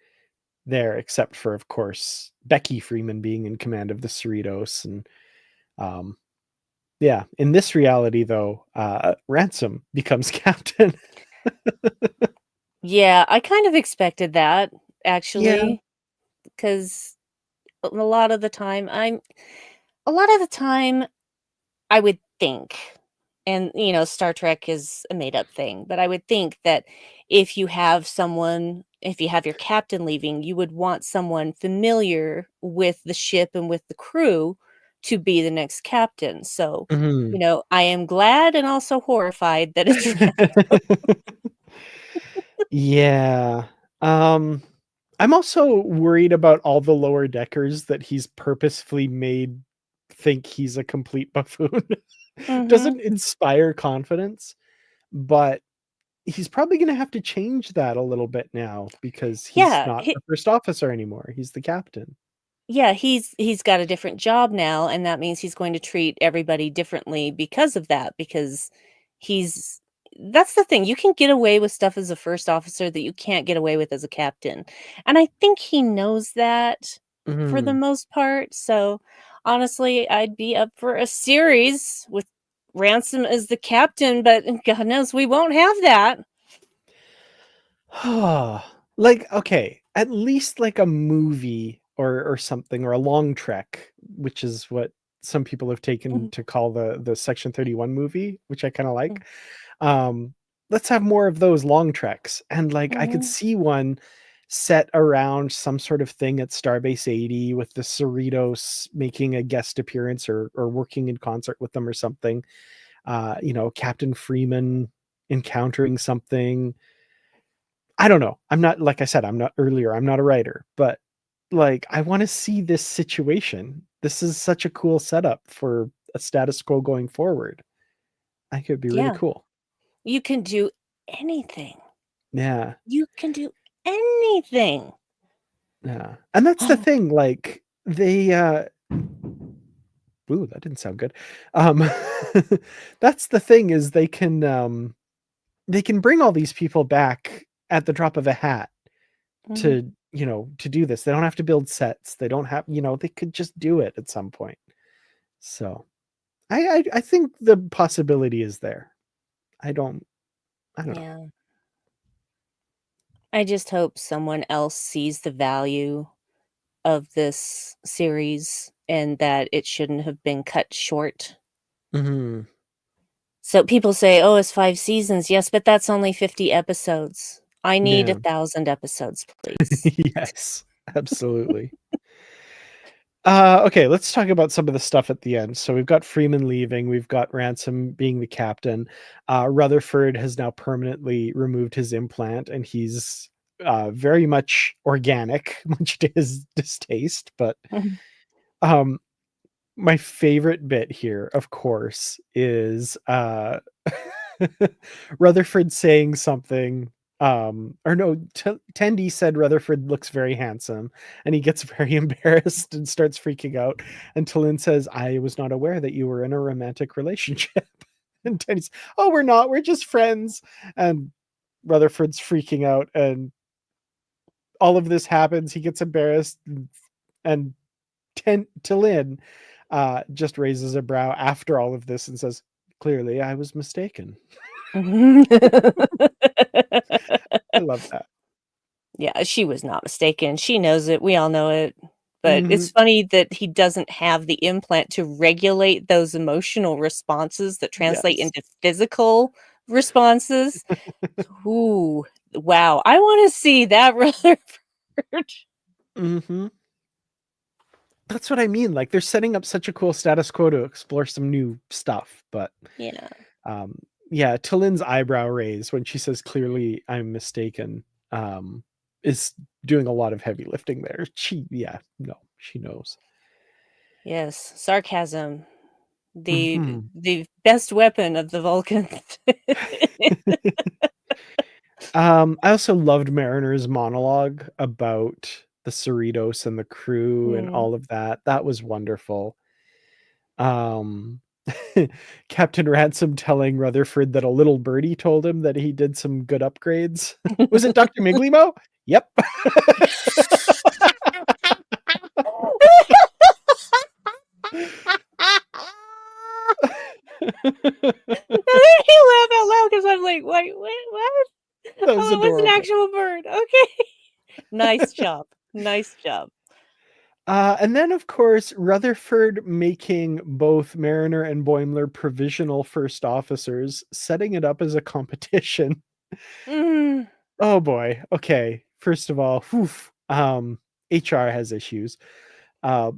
Speaker 1: there, except for, of course, Becky Freeman being in command of the Cerritos. And um, yeah, in this reality, though, Ransom becomes captain.
Speaker 2: Yeah, I kind of expected that
Speaker 1: Yeah.
Speaker 2: actually, because a lot of the time I would think, and, Star Trek is a made up thing, but I would think that if you have your captain leaving, you would want someone familiar with the ship and with the crew to be the next captain. So,
Speaker 1: Mhm.
Speaker 2: I am glad and also horrified that it's
Speaker 1: Yeah. Um, I'm also worried about all the lower deckers that he's purposefully made think he's a complete buffoon.
Speaker 2: Mhm.
Speaker 1: Doesn't inspire confidence, but he's probably gonna have to change that a little bit now because he's
Speaker 2: Yeah,
Speaker 1: not the first officer anymore, he's the captain.
Speaker 2: yeah, he's got a different job now, and that means he's going to treat everybody differently because of that, because he's that's the thing, you can get away with stuff as a first officer that you can't get away with as a captain, and I think he knows that for the
Speaker 1: Mhm.
Speaker 2: most part, so, honestly, I'd be up for a series with Ransom as the captain, but God knows we won't have that.
Speaker 1: Like, okay, at least like a movie or something, or a long trek, which is what some people have taken
Speaker 2: Mhm,
Speaker 1: to call the Section 31 movie, which I kinda
Speaker 2: mm,
Speaker 1: like. Um, let's have more of those long treks, and, like, I could
Speaker 2: mhm,
Speaker 1: see one set around some sort of thing at Starbase 80 with the Cerritos making a guest appearance or working in concert with them or something. Captain Freeman encountering something. I don't know. I'm not, like I said, I'm not a writer, but, like, I wanna see this situation. This is such a cool setup for a status quo going forward. I think it'd be really
Speaker 2: yeah,
Speaker 1: cool.
Speaker 2: you can do anything.
Speaker 1: Yeah,
Speaker 2: You can do anything.
Speaker 1: yeah, and that's the thing, like, ooh, that didn't sound good. Um, that's the thing is they can bring all these people back at the drop of a hat
Speaker 2: Mhm.
Speaker 1: to do this. They don't have to build sets. They don't have, they could just do it at some point. So I think the possibility is there. I don't I don't know.
Speaker 2: Yeah. I just hope someone else sees the value of this series and that it shouldn't have been cut short.
Speaker 1: Mhm.
Speaker 2: So people say, "Oh, it's 5 seasons." Yes, but that's only 50 episodes. I need
Speaker 1: Yeah.
Speaker 2: 1,000 episodes, please.
Speaker 1: Yes, absolutely. Okay, let's talk about some of the stuff at the end. So we've got Freeman leaving, we've got Ransom being the captain. Rutherford has now permanently removed his implant, and he's very much organic, much to his distaste. But
Speaker 2: Mhm.
Speaker 1: um, my favorite bit here, of course, is Rutherford saying something. or no, Tendi said Rutherford looks very handsome, and he gets very embarrassed and starts freaking out. And Talin says, "I was not aware that you were in a romantic relationship." And Tendi's, "Oh, we're not. We're just friends." And Rutherford's freaking out, and all of this happens. He gets embarrassed, and Talin just raises a brow after all of this and says, "Clearly, I was mistaken." I love that.
Speaker 2: Yeah, she was not mistaken. She knows it. We all know it. But
Speaker 1: Mm-hmm.
Speaker 2: it's funny that he doesn't have the implant to regulate those emotional responses that translate
Speaker 1: Yes.
Speaker 2: into physical responses. Ooh, wow. I want to see that Rutherford.
Speaker 1: Mm-hmm. That's what I mean. Like, they're setting up such a cool status quo to explore some new stuff. But
Speaker 2: Yeah.
Speaker 1: um, yeah, Talin's eyebrow raise when she says, "Clearly, I'm mistaken," is doing a lot of heavy lifting there. She knows.
Speaker 2: Yes. Sarcasm.
Speaker 1: Mm-hmm.
Speaker 2: The best weapon of the Vulcans.
Speaker 1: I also loved Mariner's monologue about the Cerritos and the crew and
Speaker 2: Mm.
Speaker 1: all of that. That was wonderful. Um, Captain Ransom telling Rutherford that a little birdie told him that he did some good upgrades. Was it Dr. Miglimo? Yep.
Speaker 2: You laugh out loud because I'm like, wait, what?
Speaker 1: That was
Speaker 2: Oh, it was an
Speaker 1: adorable.
Speaker 2: actual bird. Okay. Nice job. Nice job.
Speaker 1: And then, of course, Rutherford making both Mariner and Boimler provisional first officers, setting it up as a competition.
Speaker 2: Mm.
Speaker 1: Oh boy. Okay. First of all, HR has issues. Uh,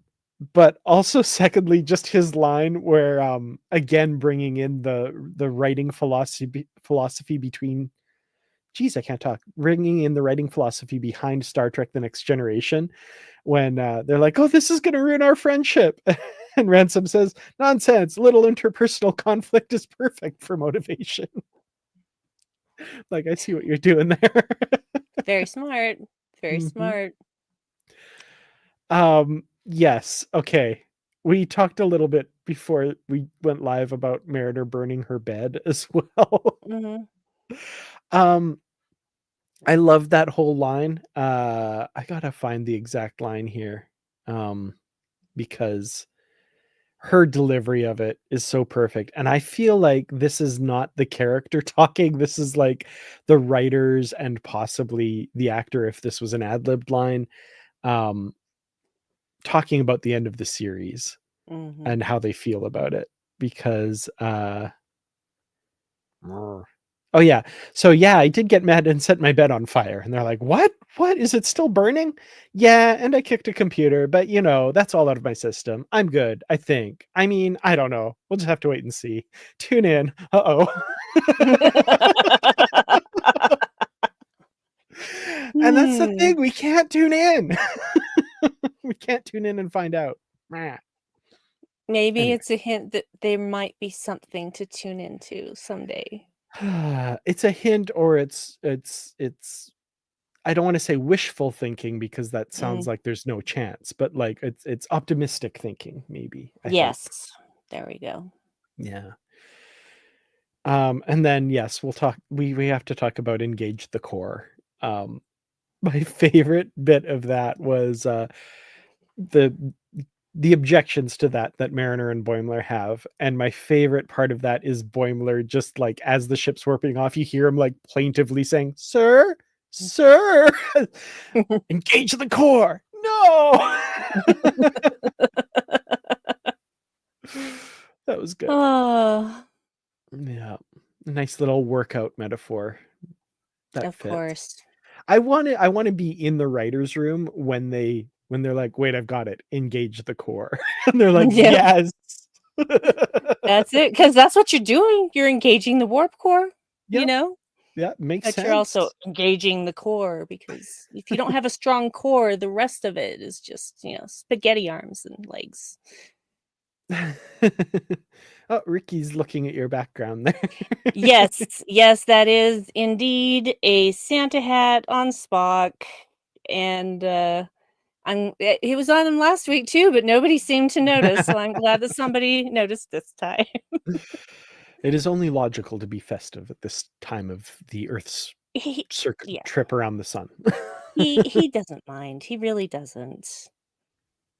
Speaker 1: but also, secondly, just his line where, again, bringing in the writing philosophy between. Geez, I can't talk. Bringing in the writing philosophy behind Star Trek: The Next Generation, when they're like, "Oh, this is going to ruin our friendship," and Ransom says, "Nonsense. Little interpersonal conflict is perfect for motivation." Like, I see what you're doing there.
Speaker 2: Very smart. Very
Speaker 1: Mhm.
Speaker 2: smart.
Speaker 1: Yes. Okay. We talked a little bit before we went live about Mariner burning her bed as well.
Speaker 2: Mm-hmm.
Speaker 1: um, I love that whole line. I gotta find the exact line here. Because her delivery of it is so perfect. And I feel like this is not the character talking. This is like the writers and possibly the actor, if this was an ad-libbed line, um, talking about the end of the series
Speaker 2: Mm-hmm.
Speaker 1: and how they feel about it. Because oh yeah. So yeah, I did get mad and set my bed on fire. And they're like, "What? What? Is it still burning?" "Yeah, and I kicked a computer, but that's all out of my system. I'm good, I think. I mean, I don't know. We'll just have to wait and see. Tune in." Uh-oh. And that's the
Speaker 2: Hmm.
Speaker 1: thing. We can't tune in. We can't tune in and find out.
Speaker 2: Maybe
Speaker 1: Anyway.
Speaker 2: it's a hint that there might be something to tune into someday.
Speaker 1: It's a hint, or it's I don't want to say wishful thinking because that sounds
Speaker 2: Mm.
Speaker 1: like there's no chance, but like it's optimistic thinking, maybe. I hope.
Speaker 2: Yes. There we go.
Speaker 1: Yeah. And then yes, we'll talk we have to talk about engage the core. Um my favorite bit of that was the the objections to that Mariner and Boimler have. And my favorite part of that is Boimler, just like as the ship's warping off, you hear him like plaintively saying, "Sir, sir, engage the core." No. That was good.
Speaker 2: Oh,
Speaker 1: Yeah. Nice little workout metaphor that
Speaker 2: of
Speaker 1: fits.
Speaker 2: course.
Speaker 1: I want to be in the writers room when they're like, "Wait, I've got it. Engage the core." And they're like,
Speaker 2: Yeah,
Speaker 1: "Yes."
Speaker 2: that's it. Because that's what you're doing. You're engaging the warp core, you
Speaker 1: Yep.
Speaker 2: know?
Speaker 1: Yeah, makes
Speaker 2: But you're also
Speaker 1: sense.
Speaker 2: engaging the core because if you don't have a strong core, the rest of it is just, spaghetti arms and legs.
Speaker 1: Oh, Ricky's looking at your background there.
Speaker 2: Yes, yes, that is indeed a Santa hat on Spock, and he was on him last week too, but nobody seemed to notice. So I'm glad that somebody noticed this time.
Speaker 1: It is only logical to be festive at this time of the Earth's
Speaker 2: He,
Speaker 1: circuit
Speaker 2: yeah,
Speaker 1: trip around the sun.
Speaker 2: he doesn't mind. He really doesn't.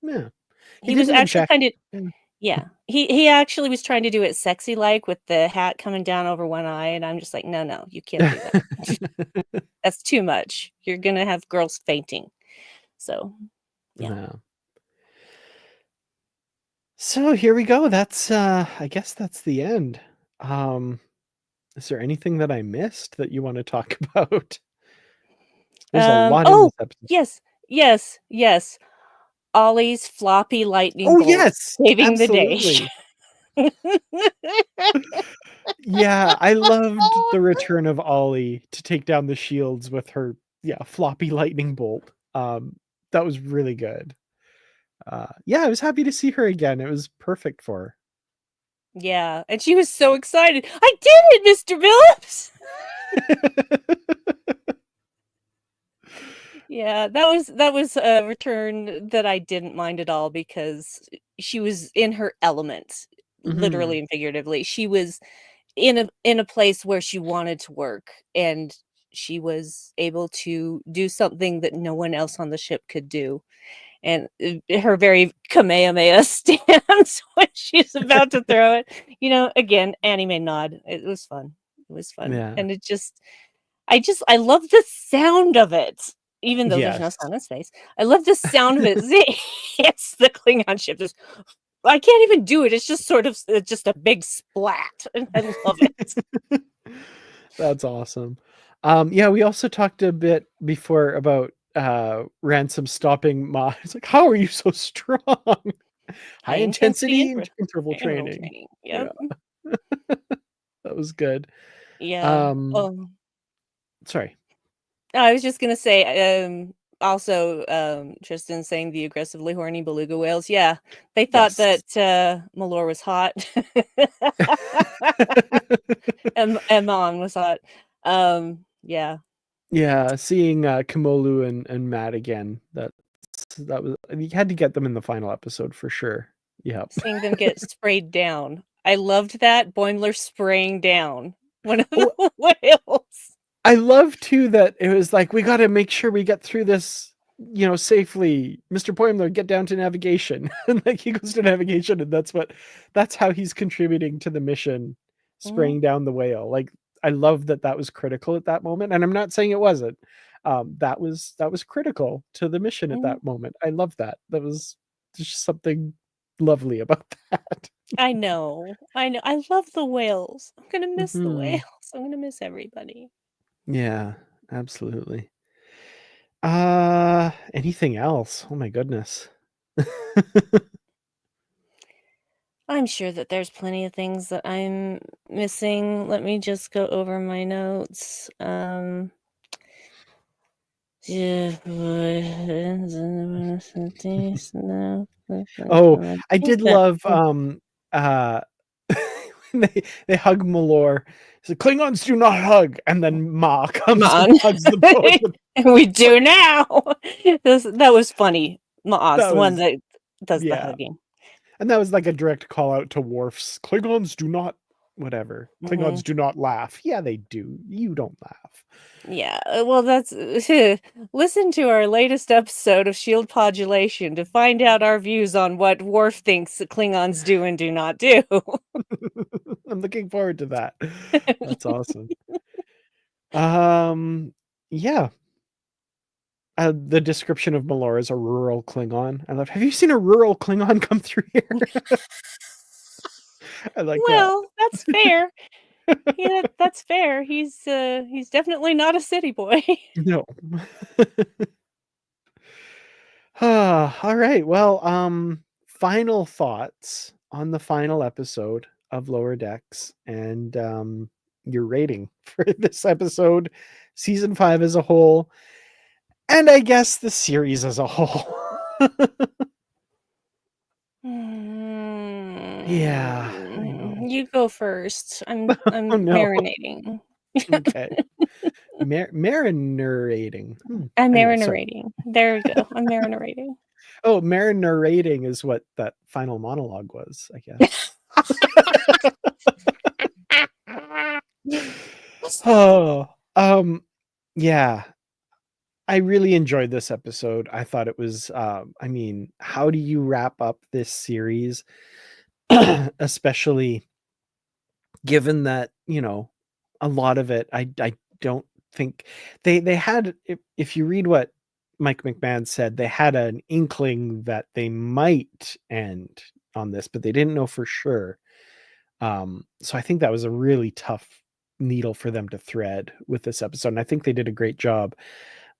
Speaker 1: Yeah, he
Speaker 2: He was
Speaker 1: didn't in
Speaker 2: actually
Speaker 1: Jack.
Speaker 2: kind of
Speaker 1: Yeah.
Speaker 2: yeah. He actually was trying to do it sexy like with the hat coming down over one eye, and I'm just like, no, you can't do that. That's too much. You're gonna have girls fainting. So yeah.
Speaker 1: No. So here we go. That's I guess that's the end. Is there anything that I missed that you want to talk about? There's a lot in
Speaker 2: Oh
Speaker 1: this episode.
Speaker 2: yes, yes. Ollie's floppy lightning
Speaker 1: Oh
Speaker 2: bolt
Speaker 1: yes,
Speaker 2: saving the day.
Speaker 1: absolutely. Yeah, I loved the return of Ollie to take down the shields with her floppy lightning bolt. That was really good. Yeah, I was happy to see her again. It was perfect for
Speaker 2: Yeah, and she was so excited. I did it, Mr. Phillips.
Speaker 1: her.
Speaker 2: Yeah, that was a return that I didn't mind at all because she was in her element,
Speaker 1: Mhm.
Speaker 2: literally and figuratively. She was in a place where she wanted to work, and she was able to do something that no one else on the ship could do. And her very Kamehameha stance when she's about to throw it. Again, Annie may nod. It was fun. It was fun.
Speaker 1: Yeah.
Speaker 2: And I love the sound of it, even though there's no
Speaker 1: Yes.
Speaker 2: sound in space. I love the sound of it. It hits the Klingon ship. I can't even do it. It's just sort of just a big splat. And I love it.
Speaker 1: That's awesome. Yeah, we also talked a bit before about Ransom stopping Ma. It's like, how are you so strong? High
Speaker 2: High intensity
Speaker 1: intensity interval
Speaker 2: interval
Speaker 1: training.
Speaker 2: training.
Speaker 1: Yeah,
Speaker 2: Yep.
Speaker 1: that was good.
Speaker 2: Yeah.
Speaker 1: Um,
Speaker 2: Oh.
Speaker 1: sorry.
Speaker 2: I was just gonna say, also, Tristan saying the aggressively horny beluga whales. Yeah, they thought
Speaker 1: Yes.
Speaker 2: that Malor was hot, and Mon was hot. Yeah,
Speaker 1: Yeah, seeing Kimolu and Matt again. That was, you had to get them in the final episode for sure. Yep.
Speaker 2: seeing them get sprayed down. I loved that Boimler spraying down one of
Speaker 1: Oh,
Speaker 2: the whales.
Speaker 1: I love too that it was like, we got to make sure we get through this, safely. Mr. Poimler, get down to navigation. And like he goes to navigation, and that's how he's contributing to the mission,
Speaker 2: Mhm,
Speaker 1: spraying down the whale. Like, I love that was critical at that moment. And I'm not saying it wasn't. That was critical to the mission at
Speaker 2: mhm.
Speaker 1: that moment. I love that. That was just something lovely about that.
Speaker 2: I know, I know. I love the whales. I'm gonna miss the
Speaker 1: Hmm.
Speaker 2: whales. I'm gonna miss everybody.
Speaker 1: Yeah, absolutely. Anything else? Oh my goodness.
Speaker 2: I'm sure that there's plenty of things that I'm missing. Let me just go over my notes.
Speaker 1: Oh, I did love uh when they hug Malor. So Klingons do not hug, and then Ma
Speaker 2: Come
Speaker 1: comes and
Speaker 2: on.
Speaker 1: hugs them both.
Speaker 2: We do now. That was funny. Maaz,
Speaker 1: That
Speaker 2: the one
Speaker 1: was,
Speaker 2: that does the
Speaker 1: yeah.
Speaker 2: hugging.
Speaker 1: And that was like a direct call out to Worf's Klingons do not whatever.
Speaker 2: Mhm.
Speaker 1: Klingons do not laugh. Yeah, they do. You don't laugh.
Speaker 2: Yeah, well, that's listen to our latest episode of Shield Podulation to find out our views on what Worf thinks the Klingons do and do not do.
Speaker 1: I'm looking forward to that. That's awesome. Um yeah, the description of Malor as a rural Klingon. I love. Have you seen a rural Klingon come through here? I like that.
Speaker 2: Well, that's fair. Yeah, that's fair. He's definitely not a city boy.
Speaker 1: No. All right. Well, final thoughts on the final episode of Lower Decks, and your rating for this episode, season 5 as a whole, and I guess the series as a whole. Yeah, I know.
Speaker 2: You go first.
Speaker 1: Oh,
Speaker 2: I'm
Speaker 1: no.
Speaker 2: marinating.
Speaker 1: Okay. Marinating.
Speaker 2: I'm
Speaker 1: Anyway, sorry.
Speaker 2: marinating. There we go. I'm marinating.
Speaker 1: Oh, marinating is what that final monologue was, I guess. Oh, yeah. I really enjoyed this episode. I thought it was, I mean, how do you wrap up this series? Especially given that, a lot of it, I don't think they had, if you read what Mike McMahon said, they had an inkling that they might end on this, but they didn't know for sure. So I think that was a really tough needle for them to thread with this episode, and I think they did a great job.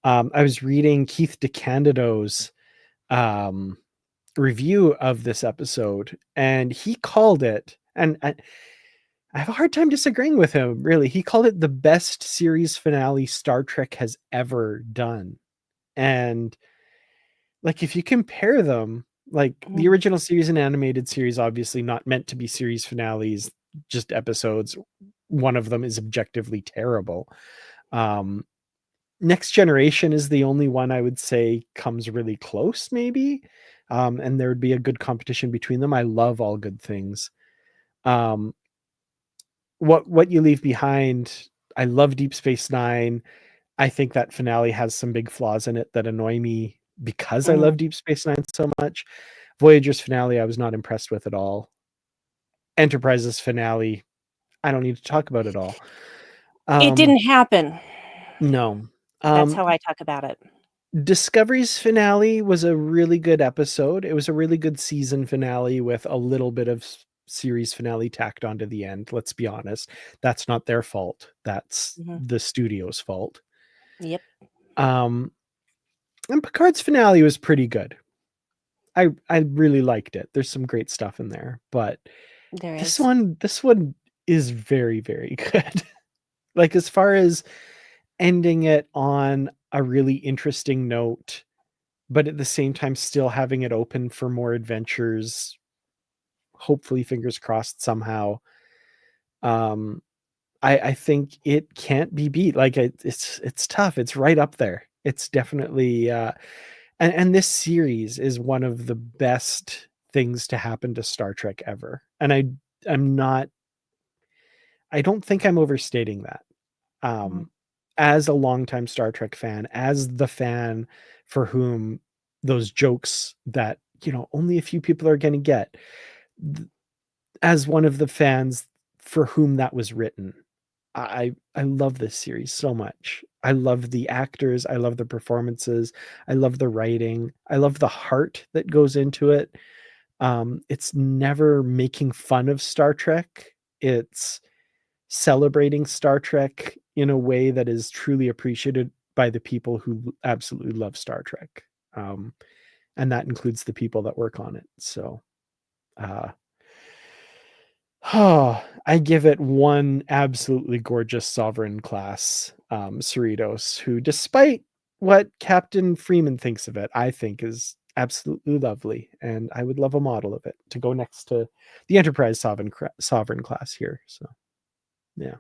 Speaker 1: I was reading Keith DeCandido's um, review of this episode, and he called it, and I have a hard time disagreeing with him, really. He called it the best series finale Star Trek has ever done. And like, if you compare them, like the
Speaker 2: Mhm.
Speaker 1: original series and animated series, obviously not meant to be series finales, just episodes. One of them is objectively terrible. Um, Next Generation is the only one I would say comes really close, maybe. And there would be a good competition between them. I love All Good Things. Um, what You Leave Behind, I love Deep Space Nine. I think that finale has some big flaws in it that annoy me because I love
Speaker 2: Mhm.
Speaker 1: Deep Space Nine so much. Voyager's finale, I was not impressed with at all. Enterprise's finale, I don't need to talk about it all.
Speaker 2: It
Speaker 1: Um,
Speaker 2: didn't happen.
Speaker 1: no.
Speaker 2: That's
Speaker 1: Um,
Speaker 2: how I talk about it.
Speaker 1: Discovery's finale was a really good episode. It was a really good season finale with a little bit of series finale tacked onto the end. Let's be honest. That's not their fault. That's
Speaker 2: Mhm.
Speaker 1: the studio's fault.
Speaker 2: Yep,
Speaker 1: Um, and Picard's finale was pretty good. I really liked it. There's some great stuff in there, but
Speaker 2: there
Speaker 1: this
Speaker 2: is.
Speaker 1: one this one is very, very good. Like, as far as ending it on a really interesting note, but at the same time still having it open for more adventures, hopefully, fingers crossed, somehow. Um, I think it can't be beat. Like, it's tough. It's right up there. It's definitely and this series is one of the best things to happen to Star Trek ever. And I'm not I don't think I'm overstating that.
Speaker 2: Mhm.
Speaker 1: Um, as a longtime Star Trek fan, as the fan for whom those jokes that, only a few people are going to get, as one of the fans for whom that was written, I love this series so much. I love the actors, I love the performances, I love the writing, I love the heart that goes into it. It's never making fun of Star Trek. It's celebrating Star Trek in a way that is truly appreciated by the people who absolutely love Star Trek. Um, and that includes the people that work on it. So, uh, I give it one absolutely gorgeous sovereign class, Cerritos, who, despite what Captain Freeman thinks of it, I think is absolutely lovely. And I would love a model of it to go next to the Enterprise sovereign class here. So, yeah.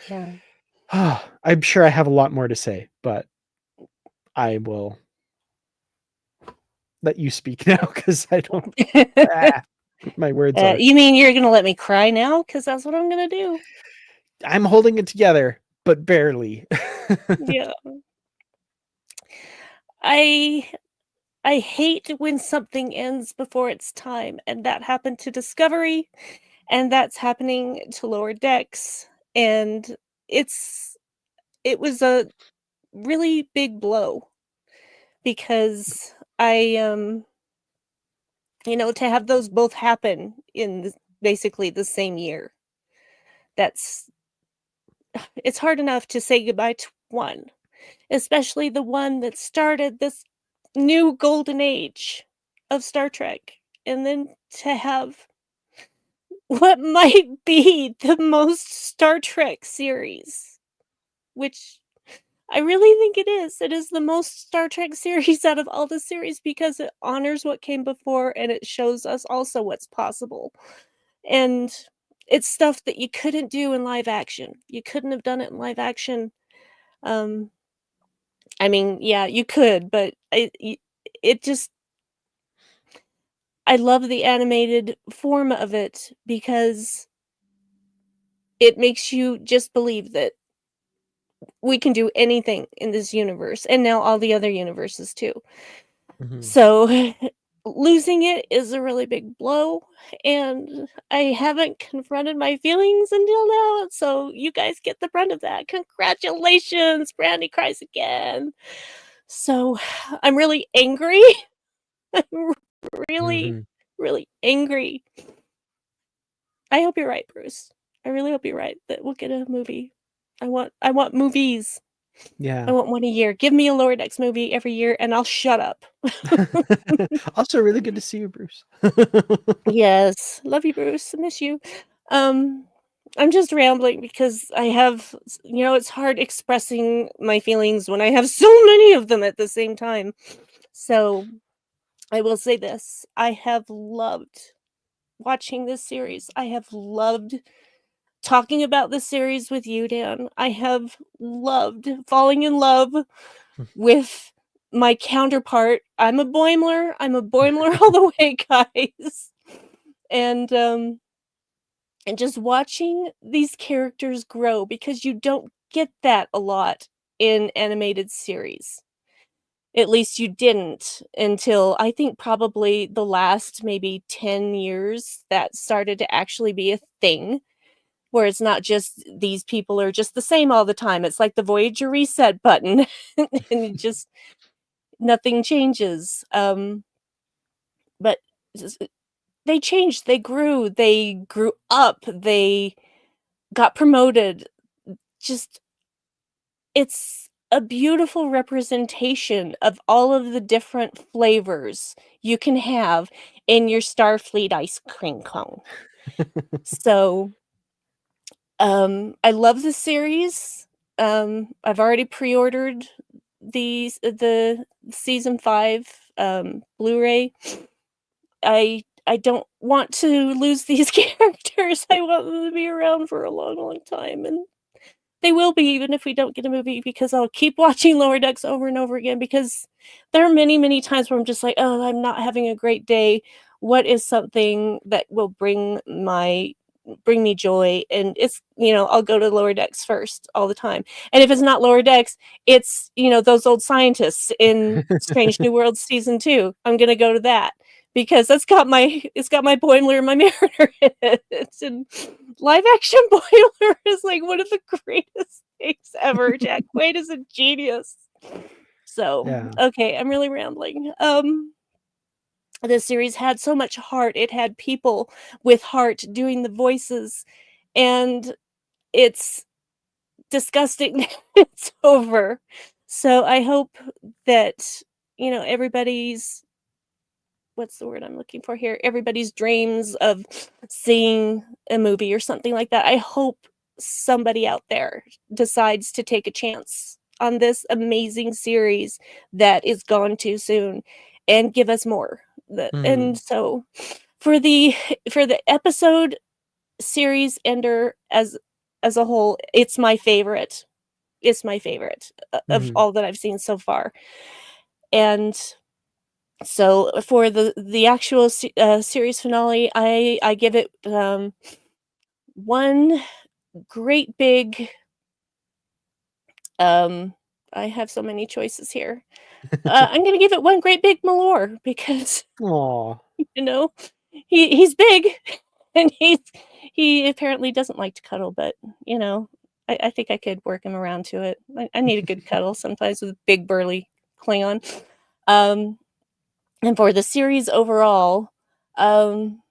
Speaker 2: Yeah.
Speaker 1: I'm sure I have a lot more to say, but I will let you speak now because I don't. Ah, my words are.
Speaker 2: You mean you're gonna let me cry now? Because that's what I'm gonna do.
Speaker 1: I'm holding it together, but barely.
Speaker 2: Yeah. I I hate when something ends before its time, and that happened to Discovery, and that's happening to Lower Decks, and it's it was a really big blow because to have those both happen in basically the same year. That's it's hard enough to say goodbye to one, especially the one that started this new golden age of Star Trek. And then to have what might be the most Star Trek series, which I really think it is. It is the most Star Trek series out of all the series because it honors what came before and it shows us also what's possible. And it's stuff that you couldn't do in live action. You couldn't have done it in live action. Um, I mean, yeah, you could, but it just I love the animated form of it because it makes you just believe that we can do anything in this universe and now all the other universes too.
Speaker 1: Mhm.
Speaker 2: So losing it is a really big blow and I haven't confronted my feelings until now. So you guys get the brunt of that. Congratulations, Brandi cries again. So I'm really angry. I'm really,
Speaker 1: Mhm.
Speaker 2: really angry. I hope you're right, Bruce. I really hope you're right that we'll get a movie. I want movies. I
Speaker 1: Yeah.
Speaker 2: want one a year. Give me a Lower Decks movie every year and I'll shut up.
Speaker 1: Also really good to see you, Bruce.
Speaker 2: Yes. Love you, Bruce. I miss you. Um, I'm just rambling because I have it's hard expressing my feelings when I have so many of them at the same time. So, I will say this, I have loved watching this series. I have loved talking about this series with you, Dan. I have loved falling in love with my counterpart. I'm a Boimler. I'm a Boimler all the way, guys. And and just watching these characters grow because you don't get that a lot in animated series. At least you didn't until I think probably the last maybe 10 years that started to actually be a thing where it's not just these people are just the same all the time. It's like the Voyager reset button and it just nothing changes. But they changed, they grew up, they got promoted. Just it's a beautiful representation of all of the different flavors you can have in your Starfleet ice cream cone. So, I love the series. I've already pre-ordered the season 5 Blu-ray. I don't want to lose these characters. I want them to be around for a long, long time, and they will be even if we don't get a movie because I'll keep watching Lower Decks over and over again because there are many, many times where I'm just like, "Oh, I'm not having a great day. What is something that will bring me joy?" And it's, I'll go to Lower Decks first all the time. And if it's not Lower Decks, it's, those old scientists in Strange New Worlds season 2. I'm going to go to that because it's got my Boimler and my Mariner in it. And live action Boiler is like one of the greatest things ever. Jack Quaid is a genius. So,
Speaker 1: Yeah.
Speaker 2: okay, I'm really rambling. This series had so much heart. It had people with heart doing the voices, and it's disgusting that it's over. So I hope that everybody's what's the word I'm looking for here? Everybody's dreams of seeing a movie or something like that. I hope somebody out there decides to take a chance on this amazing series that is gone too soon and give us more. And
Speaker 1: Mhm.
Speaker 2: so for the episode series ender as a whole, it's my favorite. It's my favorite of
Speaker 1: Mhm.
Speaker 2: all that I've seen so far. And so for the actual series finale, I give it one great big. Um, I have so many choices here. I'm gonna give it one great big Malore because
Speaker 1: Aw.
Speaker 2: you know he's big and he apparently doesn't like to cuddle, but I think I could work him around to it. I need a good cuddle sometimes with a big burly Klingon. Um, And for the series overall, um,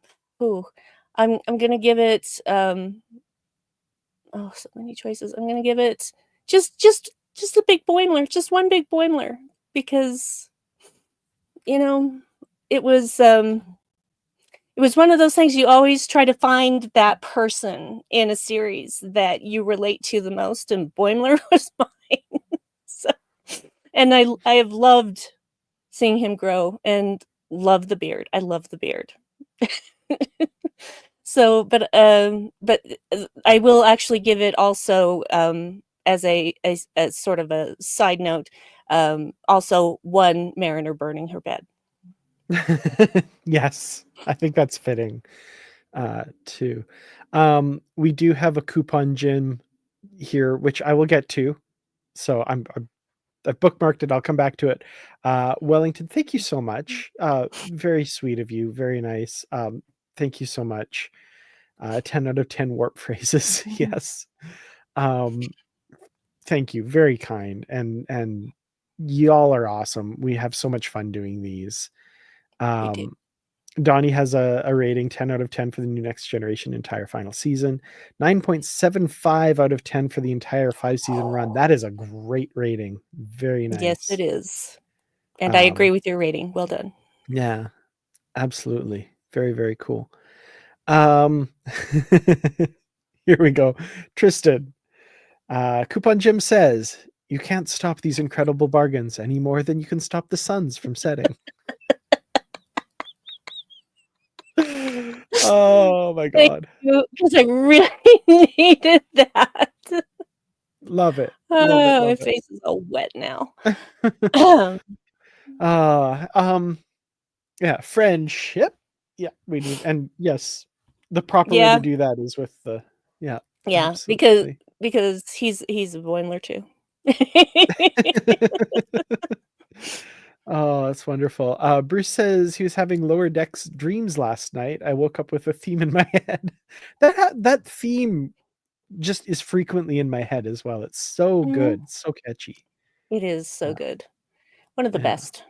Speaker 2: ooh, I'm gonna give it, oh, so many choices. I'm gonna give it just a big Boimler, just one big Boimler, because, you know, it was, um it was one of those things you always try to find that person in a series that you relate to the most, and Boimler was mine. And I have loved seeing him grow and love the beard. I love the beard. So, but I will actually give it also as a sort of a side note. Also, one Mariner burning her bed.
Speaker 1: Yes, I think that's fitting too. We do have a coupon gym here, which I will get to. So I've bookmarked it. I'll come back to it. Wellington, thank you so much. Very sweet of you. Very nice. Thank you so much. 10 out of 10 warp phrases. Yes. Thank you. Very kind. And y'all are awesome. We have so much fun doing these.
Speaker 2: We do.
Speaker 1: Donnie has a rating 10 out of 10 for the new Next Generation entire final season, 9.75 out of 10 for the entire 5-season run. That is a great rating. Very nice.
Speaker 2: Yes, it is. And I agree with your rating. Well done.
Speaker 1: Yeah, absolutely. Very, very cool. Here we go. Tristan. Coupon Jim says, you can't stop these incredible bargains any more than you can stop the suns from setting. Oh my god.
Speaker 2: Because I really needed that.
Speaker 1: Love it.
Speaker 2: My face is all wet now.
Speaker 1: Yeah, friendship. Yeah, we need, and yes, the proper way to do that is with the
Speaker 2: yeah,
Speaker 1: absolutely.
Speaker 2: because he's a Boimler too.
Speaker 1: Oh, that's wonderful. Bruce says he was having lower decks dreams last night. I woke up with a theme in my head. That theme just is frequently in my head as well. It's so good, so catchy.
Speaker 2: It is so good. One of the best.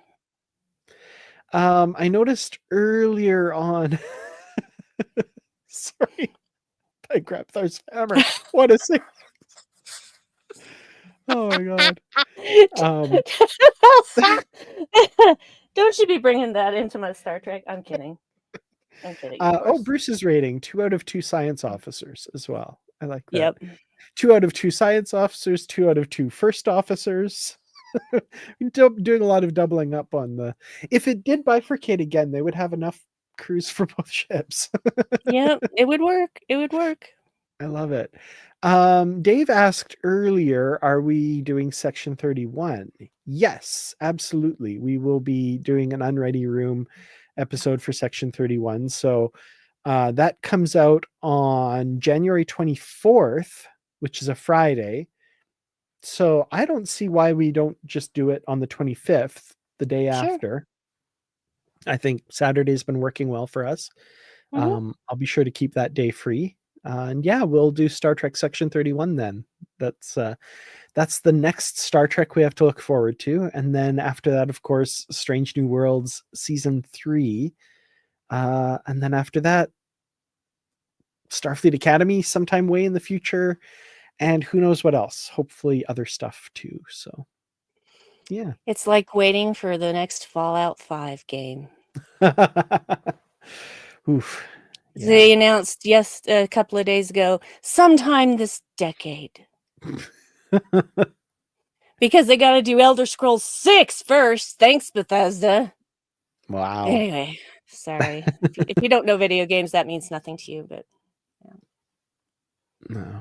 Speaker 1: I noticed earlier on. Sorry, I grabbed Thar's hammer. What a thing! Oh my god.
Speaker 2: Don't you be bringing that into my Star Trek? I'm kidding. I'm kidding.
Speaker 1: Bruce's rating 2 out of 2 science officers as well. I like that.
Speaker 2: Yep.
Speaker 1: 2 out of 2 science officers, 2 out of 2 first officers. Doing a lot of doubling up on the. If it did bifurcate again, they would have enough crews for both ships.
Speaker 2: Yeah, it would work. It would work.
Speaker 1: I love it. Dave asked earlier, are we doing section 31? Yes, absolutely. We will be doing an Unready Room episode for section 31. So that comes out on January 24th, which is a Friday. So I don't see why we don't just do it on the 25th, the day after. I think Saturday's been working well for us. I'll be sure to keep that day free. And yeah, we'll do Star Trek Section 31 then. That's the next Star Trek we have to look forward to. And then after that, of course, Strange New Worlds Season 3. And then after that, Starfleet Academy sometime way in the future. And who knows what else. Hopefully other stuff too. So yeah.
Speaker 2: It's like waiting for the next Fallout 5 game.
Speaker 1: Oof.
Speaker 2: Yeah. They announced a couple of days ago, sometime this decade. Because they got to do Elder Scrolls 6 first. Thanks, Bethesda.
Speaker 1: Wow.
Speaker 2: Anyway, sorry. if you don't know video games, that means nothing to you, but yeah.
Speaker 1: No.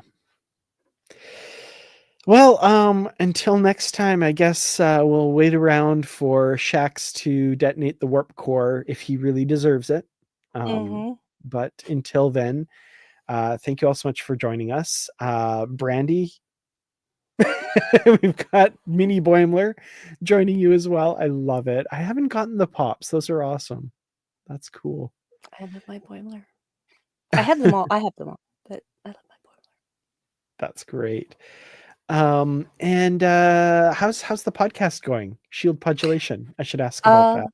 Speaker 1: Well, until next time, I guess we'll wait around for Shax to detonate the warp core if he really deserves it. But until then, thank you all so much for joining us. Brandi, we've got Mini Boimler joining you as well. I love it. I haven't gotten the pops. Those are awesome. That's cool.
Speaker 2: I love my Boimler. I have them all. But I love my Boimler.
Speaker 1: That's great. And how's the podcast going? Shield Podulation. I should ask about that.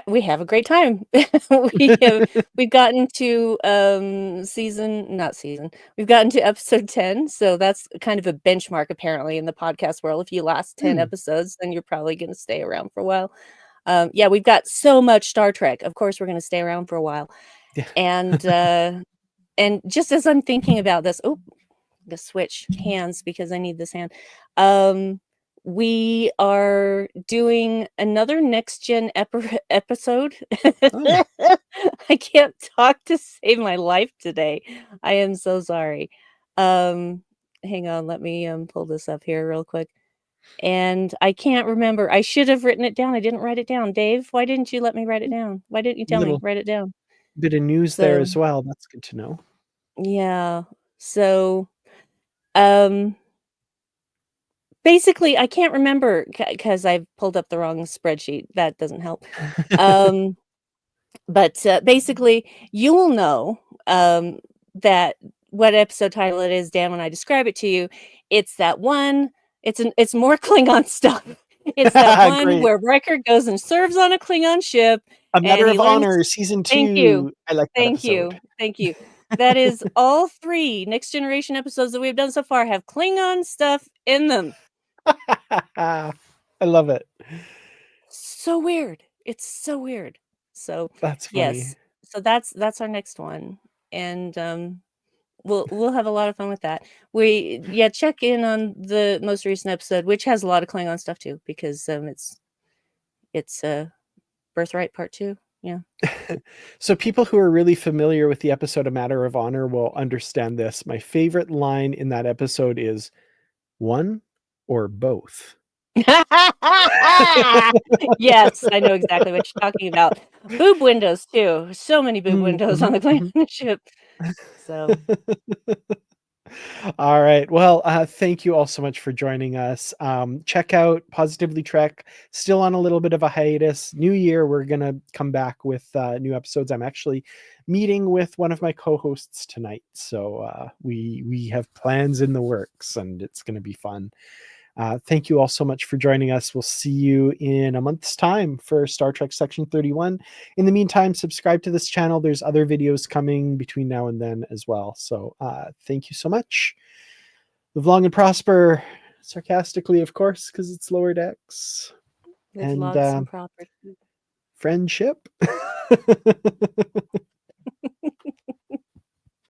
Speaker 2: We have a great time. We've gotten to we've gotten to episode 10, so that's kind of a benchmark apparently in the podcast world. If you last 10 episodes, then you're probably going to stay around for a while. Yeah, we've got so much Star Trek. Of course, we're going to stay around for a while. Yeah. And just as I'm thinking about this, the switch hands because I need this hand. we are doing another next gen episode.
Speaker 1: Oh.
Speaker 2: I can't talk to save my life today. I am so sorry. Hang on, let me pull this up here real quick. And I can't remember. I should have written it down. I didn't write it down. Dave, why didn't you let me write it down? Why didn't you tell me?
Speaker 1: Little
Speaker 2: Write it down.
Speaker 1: bit of news there
Speaker 2: So,
Speaker 1: as well. That's good to know.
Speaker 2: yeah. So, um basically, I can't remember because I've pulled up the wrong spreadsheet. That doesn't help. But basically, you will know that what episode title it is, Dan, when I describe it to you. It's that one. It's more Klingon stuff. It's that one
Speaker 1: Great.
Speaker 2: where Riker goes and serves on a Klingon ship,
Speaker 1: A
Speaker 2: and
Speaker 1: Matter
Speaker 2: he
Speaker 1: of
Speaker 2: learns.
Speaker 1: Honor, season
Speaker 2: Thank you,
Speaker 1: 2. I like that
Speaker 2: thank
Speaker 1: episode.
Speaker 2: you, thank you. That is all 3 Next Generation episodes that we've done so far have Klingon stuff in them.
Speaker 1: I love it.
Speaker 2: So weird. It's so weird. So
Speaker 1: That's funny.
Speaker 2: yes. So that's our next one. And we'll have a lot of fun with that. Check in on the most recent episode, which has a lot of Klingon stuff too, because it's Birthright Part 2. Yeah.
Speaker 1: So people who are really familiar with the episode A Matter of Honor will understand this. My favorite line in that episode is one or both.
Speaker 2: Yes, I know exactly what you're talking about. Boob windows too. So many boob windows on the Klingon ship. So
Speaker 1: all right. Well, thank you all so much for joining us. Check out Positively Trek. Still on a little bit of a hiatus. New year, we're going to come back with new episodes. I'm actually meeting with one of my co-hosts tonight. So we have plans in the works, and it's going to be fun. Thank you all so much for joining us. We'll see you in a month's time for Star Trek Section 31. In the meantime, subscribe to this channel. There's other videos coming between now and then as well. So thank you so much. Live long and prosper, sarcastically, of course, because it's Lower Decks.
Speaker 2: with logs and property.
Speaker 1: Friendship.